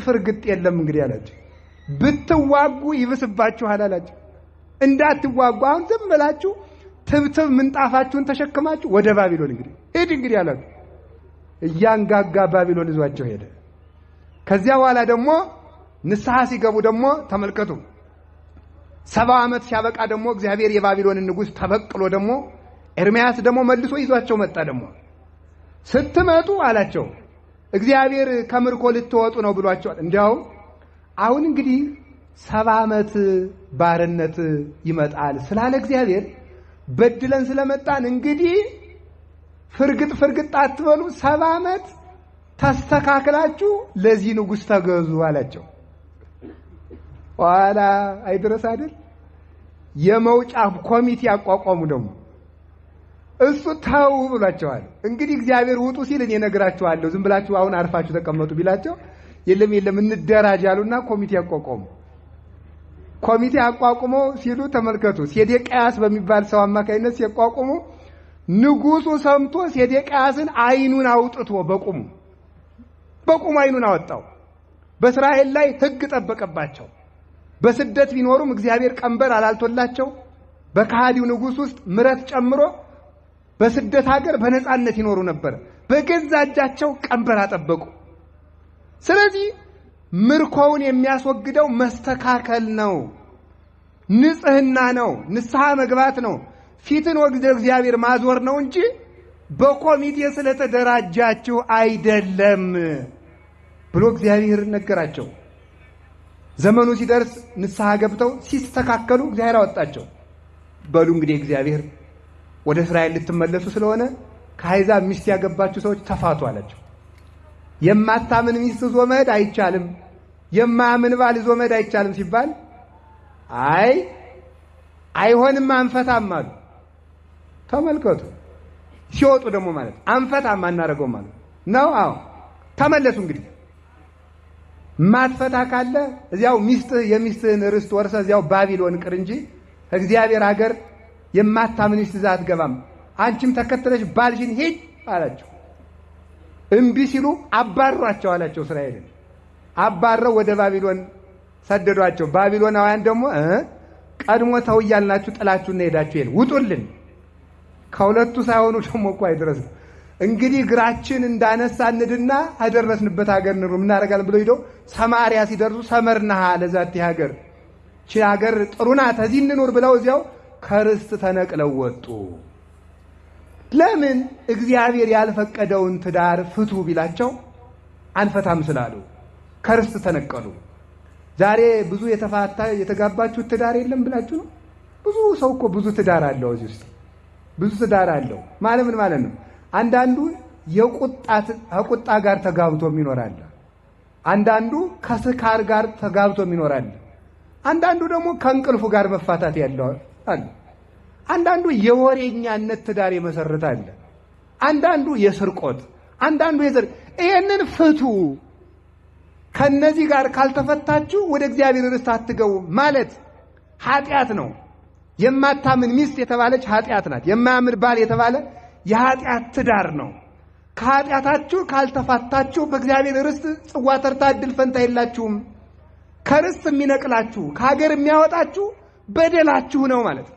ፍርግጥ የለም እንግዲህ አላቸው። ብትዋጉ ይብስባችኋል አላቸው። እንዳትዋጉ አሁን ዝም ብላችሁ ትብትብ ምንጣፋችሁን ተሸክማችሁ ወደ ባቢሎን እንግዲህ ሂድ እንግዲህ አላቸው። እያንጋጋ ባቢሎን ይዟቸው ሄደ። ከዚያ በኋላ ደግሞ ንስሐ ሲገቡ ደግሞ ተመልከቱ። 70 ዓመት ሲያበቃ ደግሞ እግዚአብሔር የባቢሎንን ንጉሥ ተበቅሎ ደግሞ ኤርምያስ ደግሞ መልሶ ይዟቸው መጣ። ደግሞ ስትመጡ አላቸው እግዚአብሔር ከምርኮ ልትወጡ ነው ብሏቸዋል። እንዲያውም አሁን እንግዲህ 70 ዓመት ባርነት ይመጣል ስላለ እግዚአብሔር በድለን ስለመጣን እንግዲህ ፍርግጥ አትበሉ፣ 70 ዓመት ተስተካክላችሁ ለዚህ ንጉሥ ተገዙ አላቸው። ኋላ አይድረስ አይደል የመውጫ ኮሚቴ አቋቋሙ። ደግሞ እሱ ታው ብሏቸዋል። እንግዲህ እግዚአብሔር ውጡ ሲል እኔ እነግራችኋለሁ ዝም ብላችሁ አሁን አርፋችሁ ተቀመጡ ቢላቸው የለም እንደራጅ አሉና ኮሚቴ አቋቋሙ። ኮሚቴ አቋቁሞ ሲሉ ተመልከቱ። ሴዴቅያስ በሚባል ሰው አማካይነት ሲያቋቁሙ ንጉሱ ሰምቶ ሴዴቅያስን አይኑን አውጥቶ በቁሙ አይኑን አወጣው። በእስራኤል ላይ ሕግ ጠበቀባቸው። በስደት ቢኖሩም እግዚአብሔር ቀንበር አላልቶላቸው በከሃዲው ንጉስ ውስጥ ምረት ጨምሮ በስደት ሀገር በነጻነት ይኖሩ ነበር። በገዛ እጃቸው ቀንበር አጠበቁ። ስለዚህ ምርኮውን የሚያስወግደው መስተካከል ነው፣ ንጽህና ነው፣ ንስሐ መግባት ነው፣ ፊትን ወደ እግዚአብሔር ማዞር ነው እንጂ በኮሚቴ ስለተደራጃችሁ አይደለም ብሎ እግዚአብሔር ነገራቸው። ዘመኑ ሲደርስ ንስሐ ገብተው ሲስተካከሉ እግዚአብሔር አወጣቸው። በሉ እንግዲህ እግዚአብሔር ወደ እስራኤል ልትመለሱ ስለሆነ ከአሕዛብ ሚስት ያገባችሁ ሰዎች ተፋቱ አላቸው። የማታምን ሚስት ይዞ መሄድ አይቻልም፣ የማያምን ባል ይዞ መሄድ አይቻልም ሲባል አይሆንም አንፈታም አሉ። ተመልከቱ። ሲወጡ ደግሞ ማለት አንፈታም አናረገው ማለት ነው። አዎ ተመለሱ። እንግዲህ ማትፈታ ካለ እዚያው የሚስትህን ርስት ወርሰ እዚያው ባቢሎን ቅር እንጂ እግዚአብሔር ሀገር የማታምን ሚስት ይዘህ አትገባም። አንቺም ተከተለሽ ባልሽን ሂድ አላቸው። እምቢ ሲሉ አባሯቸው አላቸው። እስራኤልን አባረው ወደ ባቢሎን ሰደዷቸው። ባቢሎናውያን ደግሞ ቀድሞ ተው እያልናችሁ ጥላችሁና ሄዳችሁ ይል ውጡልን። ከሁለቱ ሳይሆኑ ደግሞ እኮ አይደረስ እንግዲህ እግራችን እንዳነሳ እንድና አደረስንበት ሀገር ነው እናረጋለን ብለው ሄደው ሰማርያ ሲደርሱ ሰመርናሃ ለዛቲ ሀገር ቺ ሀገር ጥሩ ናት እዚህ እንኖር ብለው እዚያው ከርስት ተነቅለው ወጡ። ለምን? እግዚአብሔር ያልፈቀደውን ትዳር ፍቱ ቢላቸው አንፈታም ስላሉ ከርስት ተነቀሉ። ዛሬ ብዙ የተጋባችሁ ትዳር የለም ብላችሁ ነው። ብዙ ሰው እኮ ብዙ ትዳር አለው እዚህ ውስጥ ብዙ ትዳር አለው ማለት ምን ማለት ነው? አንዳንዱ ከቁጣ ጋር ተጋብቶ ይኖራል። አንዳንዱ ከስካር ጋር ተጋብቶ ይኖራል። አንዳንዱ ደግሞ ከእንቅልፉ ጋር መፋታት ያለው አለ። አንዳንዱ የወሬኛነት ትዳር ይመሰርታል። አንዳንዱ የስርቆት፣ አንዳንዱ ይሄንን ፍቱ። ከነዚህ ጋር ካልተፈታችሁ ወደ እግዚአብሔር ርስት አትገቡ ማለት ኃጢአት ነው። የማታምን ሚስት የተባለች ኃጢአት ናት። የማያምን ባል የተባለ የኃጢአት ትዳር ነው። ከኃጢአታችሁ ካልተፋታችሁ በእግዚአብሔር ርስት ጽዋ ተርታ ዕድል ፈንታ የላችሁም። ከርስት የሚነቅላችሁ ከሀገር የሚያወጣችሁ በደላችሁ ነው ማለት ነው።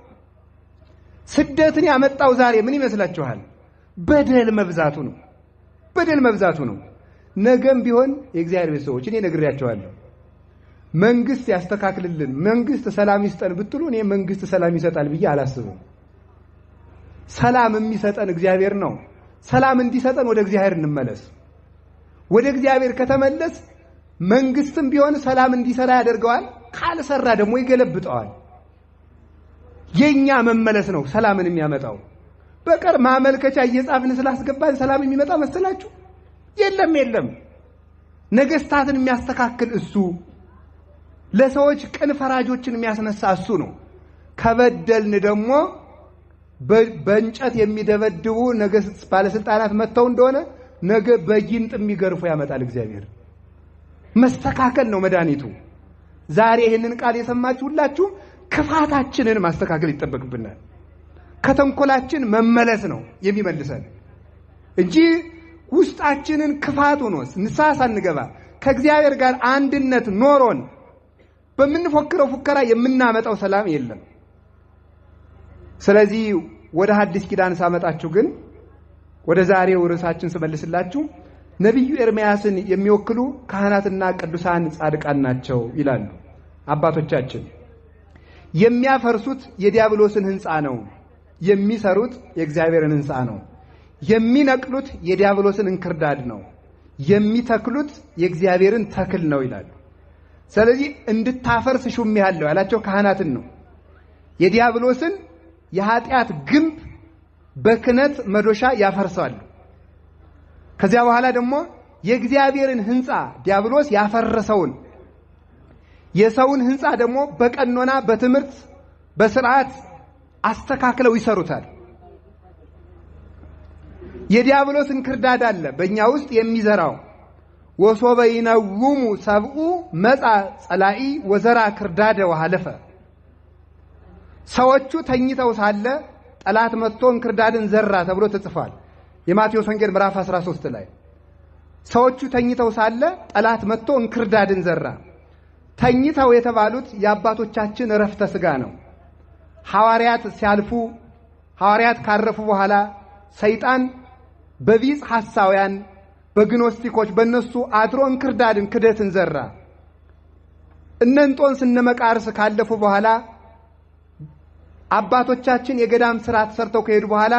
ስደትን ያመጣው ዛሬ ምን ይመስላችኋል? በደል መብዛቱ ነው። በደል መብዛቱ ነው። ነገም ቢሆን የእግዚአብሔር ቤተሰቦች እኔ ነግሬያቸዋለሁ። መንግስት ያስተካክልልን፣ መንግስት ሰላም ይስጠን ብትሉ እኔ መንግስት ሰላም ይሰጣል ብዬ አላስብም። ሰላም የሚሰጠን እግዚአብሔር ነው። ሰላም እንዲሰጠን ወደ እግዚአብሔር እንመለስ። ወደ እግዚአብሔር ከተመለስ መንግስትም ቢሆን ሰላም እንዲሰራ ያደርገዋል። ካልሰራ ደግሞ ይገለብጠዋል። የኛ መመለስ ነው ሰላምን የሚያመጣው። በቀር ማመልከቻ እየጻፍን ስላስገባን ሰላም የሚመጣ መሰላችሁ? የለም። ነገስታትን የሚያስተካክል እሱ፣ ለሰዎች ቅን ፈራጆችን የሚያስነሳ እሱ ነው። ከበደልን ደግሞ በእንጨት የሚደበድቡ ነገስት ባለስልጣናት መጥተው እንደሆነ ነገ በጊንጥ የሚገርፉ ያመጣል እግዚአብሔር። መስተካከል ነው መድኃኒቱ። ዛሬ ይህንን ቃል የሰማችሁ ሁላችሁ ክፋታችንን ማስተካከል ይጠበቅብናል። ከተንኮላችን መመለስ ነው የሚመልሰን እንጂ ውስጣችንን ክፋት ሆኖ ንስሐ ሳንገባ ከእግዚአብሔር ጋር አንድነት ኖሮን በምንፎክረው ፉከራ የምናመጣው ሰላም የለም። ስለዚህ ወደ ሐዲስ ኪዳን ሳመጣችሁ ግን ወደ ዛሬው ርዕሳችን ስመልስላችሁ ነቢዩ ኤርምያስን የሚወክሉ ካህናትና ቅዱሳን ጻድቃን ናቸው ይላሉ አባቶቻችን። የሚያፈርሱት የዲያብሎስን ሕንፃ ነው፣ የሚሰሩት የእግዚአብሔርን ሕንፃ ነው። የሚነቅሉት የዲያብሎስን እንክርዳድ ነው፣ የሚተክሉት የእግዚአብሔርን ተክል ነው ይላሉ። ስለዚህ እንድታፈርስ ሹሜሃለሁ ያላቸው ካህናትን ነው። የዲያብሎስን የኃጢአት ግንብ በክነት መዶሻ ያፈርሳሉ። ከዚያ በኋላ ደግሞ የእግዚአብሔርን ሕንጻ ዲያብሎስ ያፈረሰውን የሰውን ሕንጻ ደግሞ በቀኖና በትምህርት በስርዓት አስተካክለው ይሰሩታል። የዲያብሎስን ክርዳድ አለ በእኛ ውስጥ የሚዘራው ወሶበ ይነውሙ ሰብኡ መጻ ጸላኢ ወዘራ ክርዳደ ወሐለፈ። ሰዎቹ ተኝተው ሳለ ጠላት መጥቶ እንክርዳድን ዘራ ተብሎ ተጽፏል። የማቴዎስ ወንጌል ምዕራፍ 13 ላይ ሰዎቹ ተኝተው ሳለ ጠላት መጥቶ እንክርዳድን ዘራ። ተኝተው የተባሉት የአባቶቻችን ዕረፍተ ሥጋ ነው። ሐዋርያት ሲያልፉ ሐዋርያት ካረፉ በኋላ ሰይጣን በቢጽ ሐሳውያን በግኖስቲኮች በእነሱ አድሮ እንክርዳድን ክደትን ዘራ። እነንጦንስ እነ መቃርስ ካለፉ በኋላ አባቶቻችን የገዳም ስርዓት ሰርተው ከሄዱ በኋላ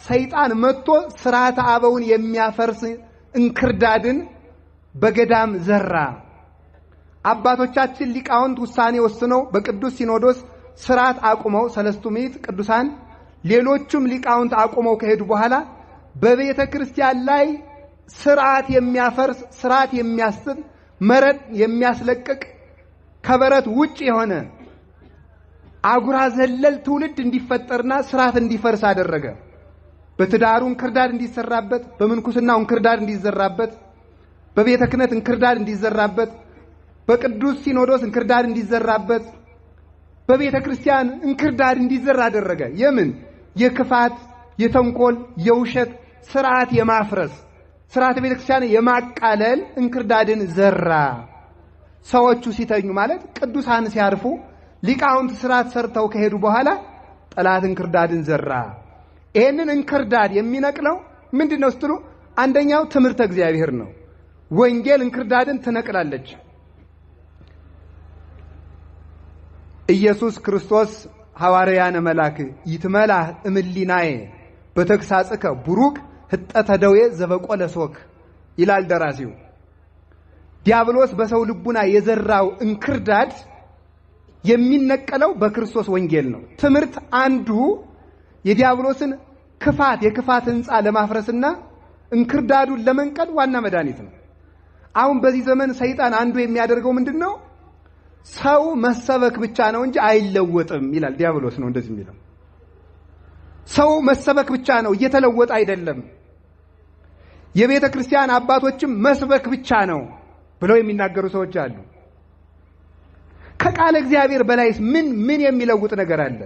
ሰይጣን መጥቶ ስርዓተ አበውን የሚያፈርስ እንክርዳድን በገዳም ዘራ። አባቶቻችን ሊቃውንት ውሳኔ ወስነው በቅዱስ ሲኖዶስ ስርዓት አቁመው ሰለስቱ ምዕት ቅዱሳን ሌሎቹም ሊቃውንት አቁመው ከሄዱ በኋላ በቤተ ክርስቲያን ላይ ስርዓት የሚያፈርስ ስርዓት የሚያስብ መረድ የሚያስለቅቅ ከበረት ውጭ የሆነ አጉራ ዘለል ትውልድ እንዲፈጠርና ስርዓት እንዲፈርስ አደረገ። በትዳሩ እንክርዳድ እንዲሰራበት፣ በምንኩስናው እንክርዳድ እንዲዘራበት፣ በቤተ ክህነት እንክርዳድ እንዲዘራበት፣ በቅዱስ ሲኖዶስ እንክርዳድ እንዲዘራበት፣ በቤተ ክርስቲያን እንክርዳድ እንዲዘራ አደረገ። የምን የክፋት የተንኮል የውሸት ስርዓት የማፍረስ ስርዓተ ቤተ ክርስቲያን የማቃለል እንክርዳድን ዘራ። ሰዎቹ ሲተኙ ማለት ቅዱሳን ሲያርፉ ሊቃውንት ስርዓት ሰርተው ከሄዱ በኋላ ጠላት እንክርዳድን ዘራ። ይሄንን እንክርዳድ የሚነቅለው ምንድነው ስትሉ አንደኛው ትምህርተ እግዚአብሔር ነው። ወንጌል እንክርዳድን ትነቅላለች። ኢየሱስ ክርስቶስ ሐዋርያነ መላክ ይትመላህ እምሊናዬ በተግሳጽከ ቡሩክ ህጠተ ደዌ ዘበቆለ ሶክ ይላል ደራሲው። ዲያብሎስ በሰው ልቡና የዘራው እንክርዳድ የሚነቀለው በክርስቶስ ወንጌል ነው። ትምህርት አንዱ የዲያብሎስን ክፋት የክፋት ሕንጻ ለማፍረስና እንክርዳዱን ለመንቀል ዋና መድኃኒት ነው። አሁን በዚህ ዘመን ሰይጣን አንዱ የሚያደርገው ምንድነው? ሰው መሰበክ ብቻ ነው እንጂ አይለወጥም ይላል። ዲያብሎስ ነው እንደዚህ የሚለው። ሰው መሰበክ ብቻ ነው እየተለወጠ አይደለም። የቤተ ክርስቲያን አባቶችም መስበክ ብቻ ነው ብለው የሚናገሩ ሰዎች አሉ። ከቃለ እግዚአብሔር በላይስ ምን የሚለውጥ ነገር አለ?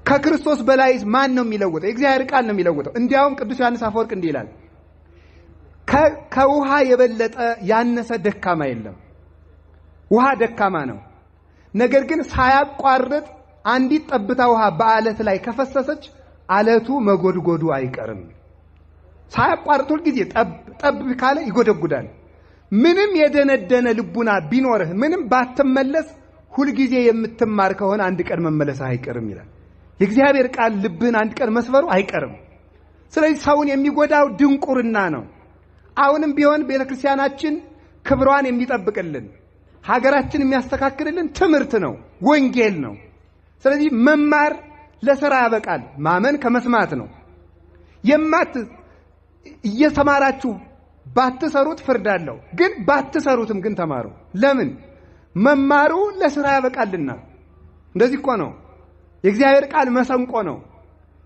ከክርስቶስ በላይስ ማን ነው የሚለውጠው? የእግዚአብሔር ቃል ነው የሚለውጠው። እንዲያውም ቅዱስ ዮሐንስ አፈወርቅ እንዲህ ይላል፣ ከውሃ የበለጠ ያነሰ ደካማ የለም። ውሃ ደካማ ነው። ነገር ግን ሳያቋርጥ አንዲት ጠብታ ውሃ በአለት ላይ ከፈሰሰች አለቱ መጎድጎዱ አይቀርም። ሳያቋርጥ ሁሉ ጊዜ ጠብ ካለ ይጎደጉዳል። ምንም የደነደነ ልቡና ቢኖርህ ምንም ባትመለስ ሁሉ ጊዜ የምትማር ከሆነ አንድ ቀን መመለስ አይቀርም ይላል። የእግዚአብሔር ቃል ልብህን አንድ ቀን መስፈሩ አይቀርም። ስለዚህ ሰውን የሚጎዳው ድንቁርና ነው። አሁንም ቢሆን ቤተክርስቲያናችን ክብሯን የሚጠብቅልን ሀገራችን የሚያስተካክልልን ትምህርት ነው፣ ወንጌል ነው። ስለዚህ መማር ለሥራ ያበቃል። ማመን ከመስማት ነው። እየተማራችሁ ባትሰሩት ፍርድ አለው። ግን ባትሰሩትም ግን ተማሩ። ለምን? መማሩ ለሥራ ያበቃልና። እንደዚህ እኮ ነው። የእግዚአብሔር ቃል መሰንቆ ነው።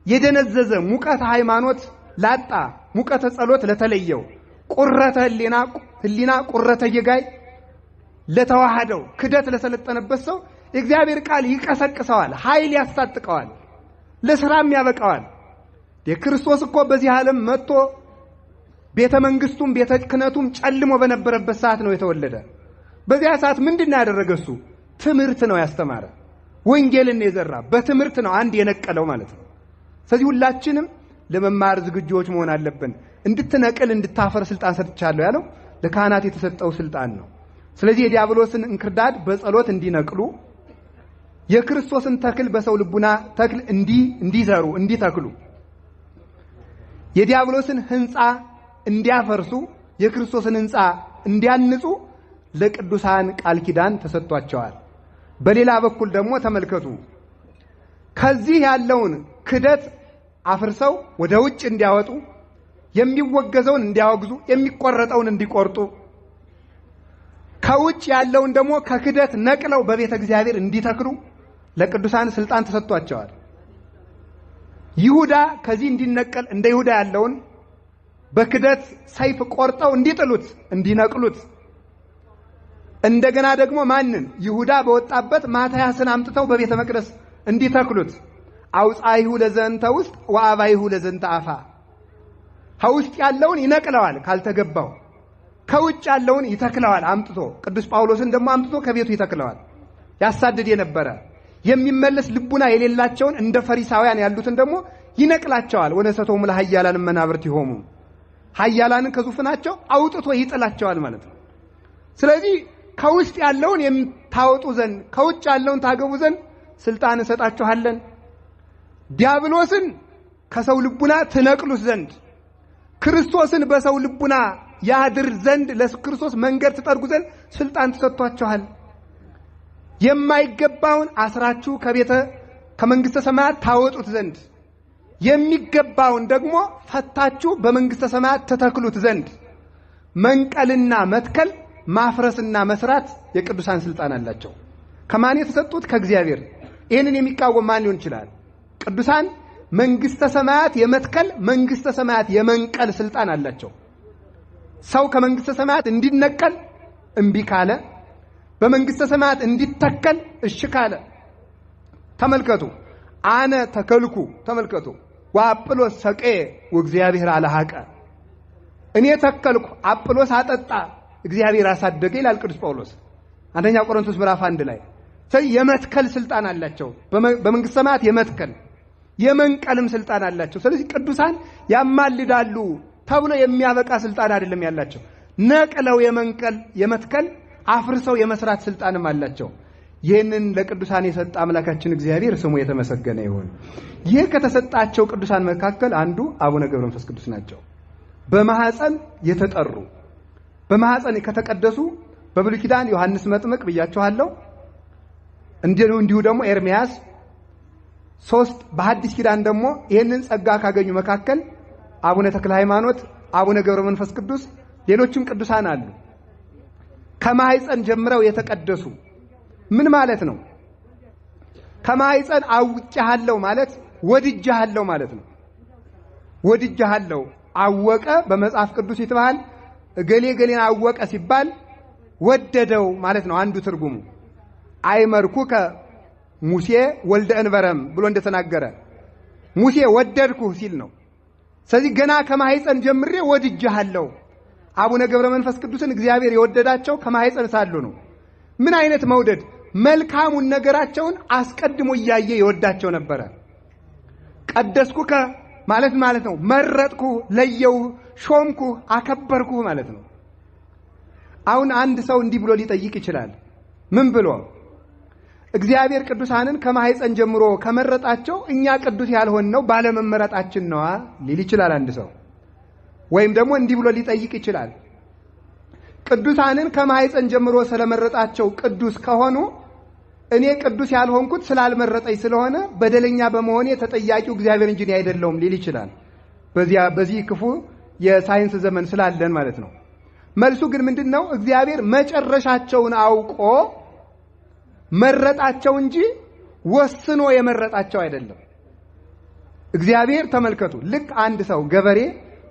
የደነዘዘ ሙቀተ ሃይማኖት ላጣ፣ ሙቀተ ጸሎት ለተለየው፣ ቁረተ ህሊና ቁረተ የጋይ ለተዋሃደው፣ ክደት ለሰለጠነበት ሰው የእግዚአብሔር ቃል ይቀሰቅሰዋል፣ ኃይል ያስታጥቀዋል፣ ለሥራም ያበቃዋል። የክርስቶስ እኮ በዚህ ዓለም መጥቶ ቤተ መንግስቱም ቤተ ክህነቱም ጨልሞ በነበረበት ሰዓት ነው የተወለደ። በዚያ ሰዓት ምንድነው ያደረገ? እሱ ትምህርት ነው ያስተማረ፣ ወንጌልን የዘራ በትምህርት ነው አንድ የነቀለው ማለት ነው። ስለዚህ ሁላችንም ለመማር ዝግጁዎች መሆን አለብን። እንድትነቅል እንድታፈር ስልጣን ሰጥቻለሁ ያለው ለካህናት የተሰጠው ስልጣን ነው። ስለዚህ የዲያብሎስን እንክርዳድ በጸሎት እንዲነቅሉ የክርስቶስን ተክል በሰው ልቡና ተክል እንዲዘሩ እንዲተክሉ የዲያብሎስን ሕንጻ እንዲያፈርሱ የክርስቶስን ሕንጻ እንዲያንጹ ለቅዱሳን ቃል ኪዳን ተሰጥቷቸዋል። በሌላ በኩል ደግሞ ተመልከቱ፣ ከዚህ ያለውን ክደት አፍርሰው ወደ ውጭ እንዲያወጡ የሚወገዘውን እንዲያወግዙ የሚቆረጠውን እንዲቆርጡ ከውጭ ያለውን ደግሞ ከክደት ነቅለው በቤተ እግዚአብሔር እንዲተክሉ ለቅዱሳን ስልጣን ተሰጥቷቸዋል። ይሁዳ ከዚህ እንዲነቀል እንደ ይሁዳ ያለውን በክደት ሰይፍ ቆርጠው እንዲጥሉት እንዲነቅሉት እንደገና ደግሞ ማንን ይሁዳ በወጣበት ማትያስን አምጥተው በቤተ መቅደስ እንዲተክሉት አውጻይሁ ለዘንተ ውስጥ ወአባይሁ ለዘንተ አፋ ከውስጥ ያለውን ይነቅለዋል ካልተገባው ከውጭ ያለውን ይተክለዋል አምጥቶ ቅዱስ ጳውሎስን ደግሞ አምጥቶ ከቤቱ ይተክለዋል። ያሳድድ የነበረ የሚመለስ ልቡና የሌላቸውን እንደ ፈሪሳውያን ያሉትን ደግሞ ይነቅላቸዋል። ወነሰቶም ለኃያላን መናብርት ይሆሙ ኃያላንን ከዙፋናቸው አውጥቶ ይጥላቸዋል ማለት ነው። ስለዚህ ከውስጥ ያለውን የምታወጡ ዘንድ ከውጭ ያለውን ታገቡ ዘንድ ስልጣን እንሰጣችኋለን። ዲያብሎስን ከሰው ልቡና ትነቅሉት ዘንድ ክርስቶስን በሰው ልቡና ያድር ዘንድ ለክርስቶስ መንገድ ትጠርጉ ዘንድ ስልጣን ተሰጥቷችኋል። የማይገባውን አስራችሁ ከመንግስተ ሰማያት ታወጡት ዘንድ የሚገባውን ደግሞ ፈታችሁ በመንግስተ ሰማያት ተተክሉት ዘንድ መንቀልና መትከል ማፍረስና መስራት የቅዱሳን ስልጣን አላቸው። ከማን የተሰጡት? ከእግዚአብሔር። ይህንን የሚቃወም ማን ሊሆን ይችላል? ቅዱሳን መንግስተ ሰማያት የመትከል መንግስተ ሰማያት የመንቀል ስልጣን አላቸው። ሰው ከመንግስተ ሰማያት እንዲነቀል እምቢ ካለ በመንግስተ ሰማያት እንዲተከል እሺ ካለ ተመልከቱ። አነ ተከልኩ ተመልከቱ ወአጵሎስ ሰቄ ወእግዚአብሔር አለሐቀ እኔ ተከልኩ አጵሎስ አጠጣ እግዚአብሔር አሳደገ ይላል ቅዱስ ጳውሎስ አንደኛ ቆሮንቶስ ምዕራፍ 1 ላይ። ስለዚህ የመትከል ስልጣን አላቸው። በመንግስተ ሰማያት የመትከል የመንቀልም ስልጣን አላቸው። ስለዚህ ቅዱሳን ያማልዳሉ ተብሎ የሚያበቃ ስልጣን አይደለም ያላቸው። ነቅለው የመንቀል የመትከል አፍርሰው የመስራት ስልጣንም አላቸው። ይህንን ለቅዱሳን የሰጠ አምላካችን እግዚአብሔር ስሙ የተመሰገነ ይሁን። ይህ ከተሰጣቸው ቅዱሳን መካከል አንዱ አቡነ ገብረ መንፈስ ቅዱስ ናቸው። በማህፀን የተጠሩ በማህፀን ከተቀደሱ በብሉይ ኪዳን ዮሐንስ መጥምቅ ብያቸዋለሁ። እንዲሁ ደግሞ ኤርሚያስ 3 በሐዲስ ኪዳን ደግሞ ይህንን ጸጋ ካገኙ መካከል አቡነ ተክለ ሃይማኖት፣ አቡነ ገብረ መንፈስ ቅዱስ ሌሎችም ቅዱሳን አሉ። ከማህፀን ጀምረው የተቀደሱ ምን ማለት ነው? ከማህፀን አውቄሃለሁ ማለት ወድጄሃለሁ ማለት ነው። ወድጄሃለሁ አወቀ በመጽሐፍ ቅዱስ ይተባል እገሌ ገሌን አወቀ ሲባል ወደደው ማለት ነው። አንዱ ትርጉሙ አይመርኩከ ሙሴ ወልደ እንበረም ብሎ እንደተናገረ ሙሴ ወደድኩህ ሲል ነው። ስለዚህ ገና ከማህፀን ጀምሬ ወድጄሃለሁ። አቡነ ገብረ መንፈስ ቅዱስን እግዚአብሔር የወደዳቸው ከማህፀን ሳሉ ነው። ምን አይነት መውደድ! መልካሙን ነገራቸውን አስቀድሞ እያየ ይወዳቸው ነበረ። ቀደስኩከ ማለት ነው መረጥኩ፣ ለየው፣ ሾምኩ፣ አከበርኩ ማለት ነው። አሁን አንድ ሰው እንዲህ ብሎ ሊጠይቅ ይችላል። ምን ብሎ? እግዚአብሔር ቅዱሳንን ከማህፀን ጀምሮ ከመረጣቸው እኛ ቅዱስ ያልሆነው ባለመመረጣችን ነዋ ሊል ይችላል አንድ ሰው። ወይም ደግሞ እንዲህ ብሎ ሊጠይቅ ይችላል። ቅዱሳንን ከማህፀን ጀምሮ ስለመረጣቸው ቅዱስ ከሆኑ እኔ ቅዱስ ያልሆንኩት ስላልመረጠኝ ስለሆነ በደለኛ በመሆኔ ተጠያቂው እግዚአብሔር እንጂ እኔ አይደለሁም ሊል ይችላል። በዚህ ክፉ የሳይንስ ዘመን ስላለን ማለት ነው። መልሱ ግን ምንድነው? እግዚአብሔር መጨረሻቸውን አውቆ መረጣቸው እንጂ ወስኖ የመረጣቸው አይደለም። እግዚአብሔር ተመልከቱ፣ ልክ አንድ ሰው ገበሬ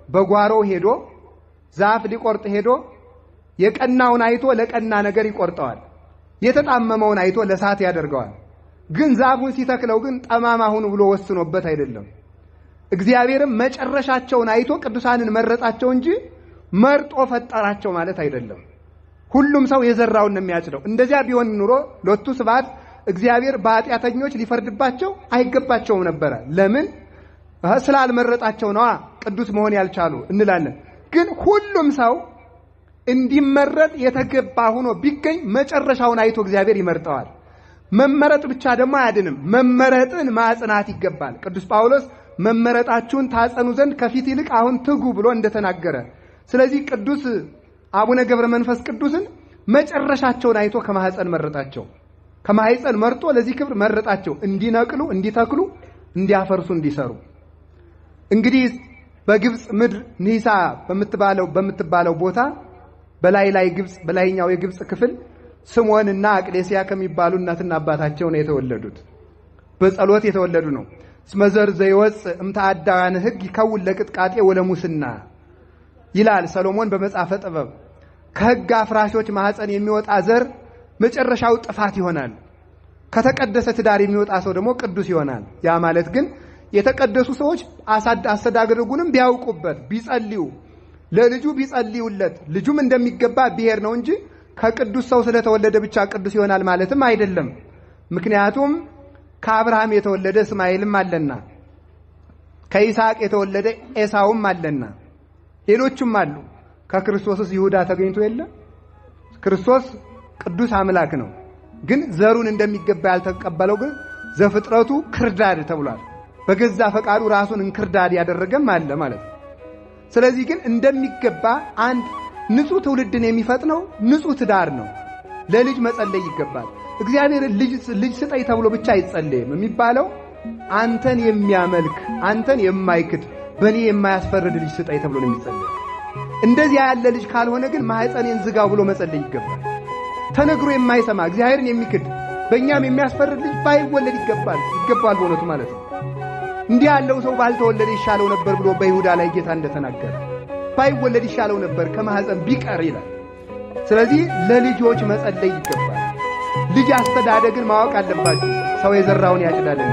በጓሮ ሄዶ ዛፍ ሊቆርጥ ሄዶ የቀናውን አይቶ ለቀና ነገር ይቆርጠዋል፣ የተጣመመውን አይቶ ለሳት ያደርገዋል። ግን ዛፉን ሲተክለው ግን ጠማማ ሁኑ ብሎ ወስኖበት አይደለም። እግዚአብሔርም መጨረሻቸውን አይቶ ቅዱሳንን መረጣቸው እንጂ መርጦ ፈጠራቸው ማለት አይደለም። ሁሉም ሰው የዘራውን ነው የሚያጭደው። እንደዚያ ቢሆን ኑሮ ሎቱ ስብሐት እግዚአብሔር በኃጢአተኞች ሊፈርድባቸው አይገባቸውም ነበረ። ለምን? ስላልመረጣቸው ነዋ ቅዱስ መሆን ያልቻሉ እንላለን። ግን ሁሉም ሰው እንዲመረጥ የተገባ ሆኖ ቢገኝ መጨረሻውን አይቶ እግዚአብሔር ይመርጠዋል። መመረጥ ብቻ ደግሞ አያድንም፣ መመረጥን ማጽናት ይገባል። ቅዱስ ጳውሎስ መመረጣችሁን ታጸኑ ዘንድ ከፊት ይልቅ አሁን ትጉ ብሎ እንደተናገረ፣ ስለዚህ ቅዱስ አቡነ ገብረ መንፈስ ቅዱስን መጨረሻቸውን አይቶ ከማህፀን መረጣቸው። ከማህፀን መርጦ ለዚህ ክብር መረጣቸው፣ እንዲነቅሉ፣ እንዲተክሉ፣ እንዲያፈርሱ፣ እንዲሰሩ። እንግዲህ በግብጽ ምድር ኒሳ በምትባለው ቦታ በላይ ግብጽ በላይኛው የግብጽ ክፍል ስምዖንና አቅሌስያ ከሚባሉ እናትና አባታቸው ነው የተወለዱት። በጸሎት የተወለዱ ነው። ስመዘር ዘይወፅ እምታአዳዋን ሕግ ይከውን ለቅጥቃጤ ወለሙስና ይላል ሰሎሞን በመጽሐፈ ጥበብ። ከሕግ አፍራሾች ማህፀን የሚወጣ ዘር መጨረሻው ጥፋት ይሆናል። ከተቀደሰ ትዳር የሚወጣ ሰው ደግሞ ቅዱስ ይሆናል። ያ ማለት ግን የተቀደሱ ሰዎች አስተዳደጉንም ቢያውቁበት ቢጸልዩ ለልጁ ቢጸልዩለት ልጁም እንደሚገባ ብሔር ነው እንጂ ከቅዱስ ሰው ስለተወለደ ብቻ ቅዱስ ይሆናል ማለትም አይደለም። ምክንያቱም ከአብርሃም የተወለደ እስማኤልም አለና ከይስሐቅ የተወለደ ኤሳውም አለና ሌሎችም አሉ። ከክርስቶስስ ይሁዳ ተገኝቶ የለ? ክርስቶስ ቅዱስ አምላክ ነው። ግን ዘሩን እንደሚገባ ያልተቀበለው ግን ዘፍጥረቱ ክርዳድ ተብሏል። በገዛ ፈቃዱ ራሱን እንክርዳድ ያደረገም አለ ማለት ነው። ስለዚህ ግን እንደሚገባ አንድ ንጹህ ትውልድን የሚፈጥነው ንጹህ ትዳር ነው። ለልጅ መጸለይ ይገባል። እግዚአብሔር ልጅ ስጠይ ተብሎ ብቻ አይጸለይም። የሚባለው አንተን የሚያመልክ አንተን የማይክድ በእኔ የማያስፈርድ ልጅ ስጠይ ተብሎ ነው የሚጸለይ። እንደዚህ ያለ ልጅ ካልሆነ ግን ማህፀኔን ዝጋው ብሎ መጸለይ ይገባል። ተነግሮ የማይሰማ እግዚአብሔርን የሚክድ በእኛም የሚያስፈርድ ልጅ ባይወለድ ይገባል በእውነቱ ማለት ነው። እንዲህ ያለው ሰው ባልተወለደ ይሻለው ነበር ብሎ በይሁዳ ላይ ጌታ እንደተናገረ ባይወለድ ይሻለው ነበር ከማህፀን ቢቀር ይላል። ስለዚህ ለልጆች መጸለይ ይገባል። ልጅ አስተዳደግን ማወቅ አለባችሁ። ሰው የዘራውን ያጭዳልና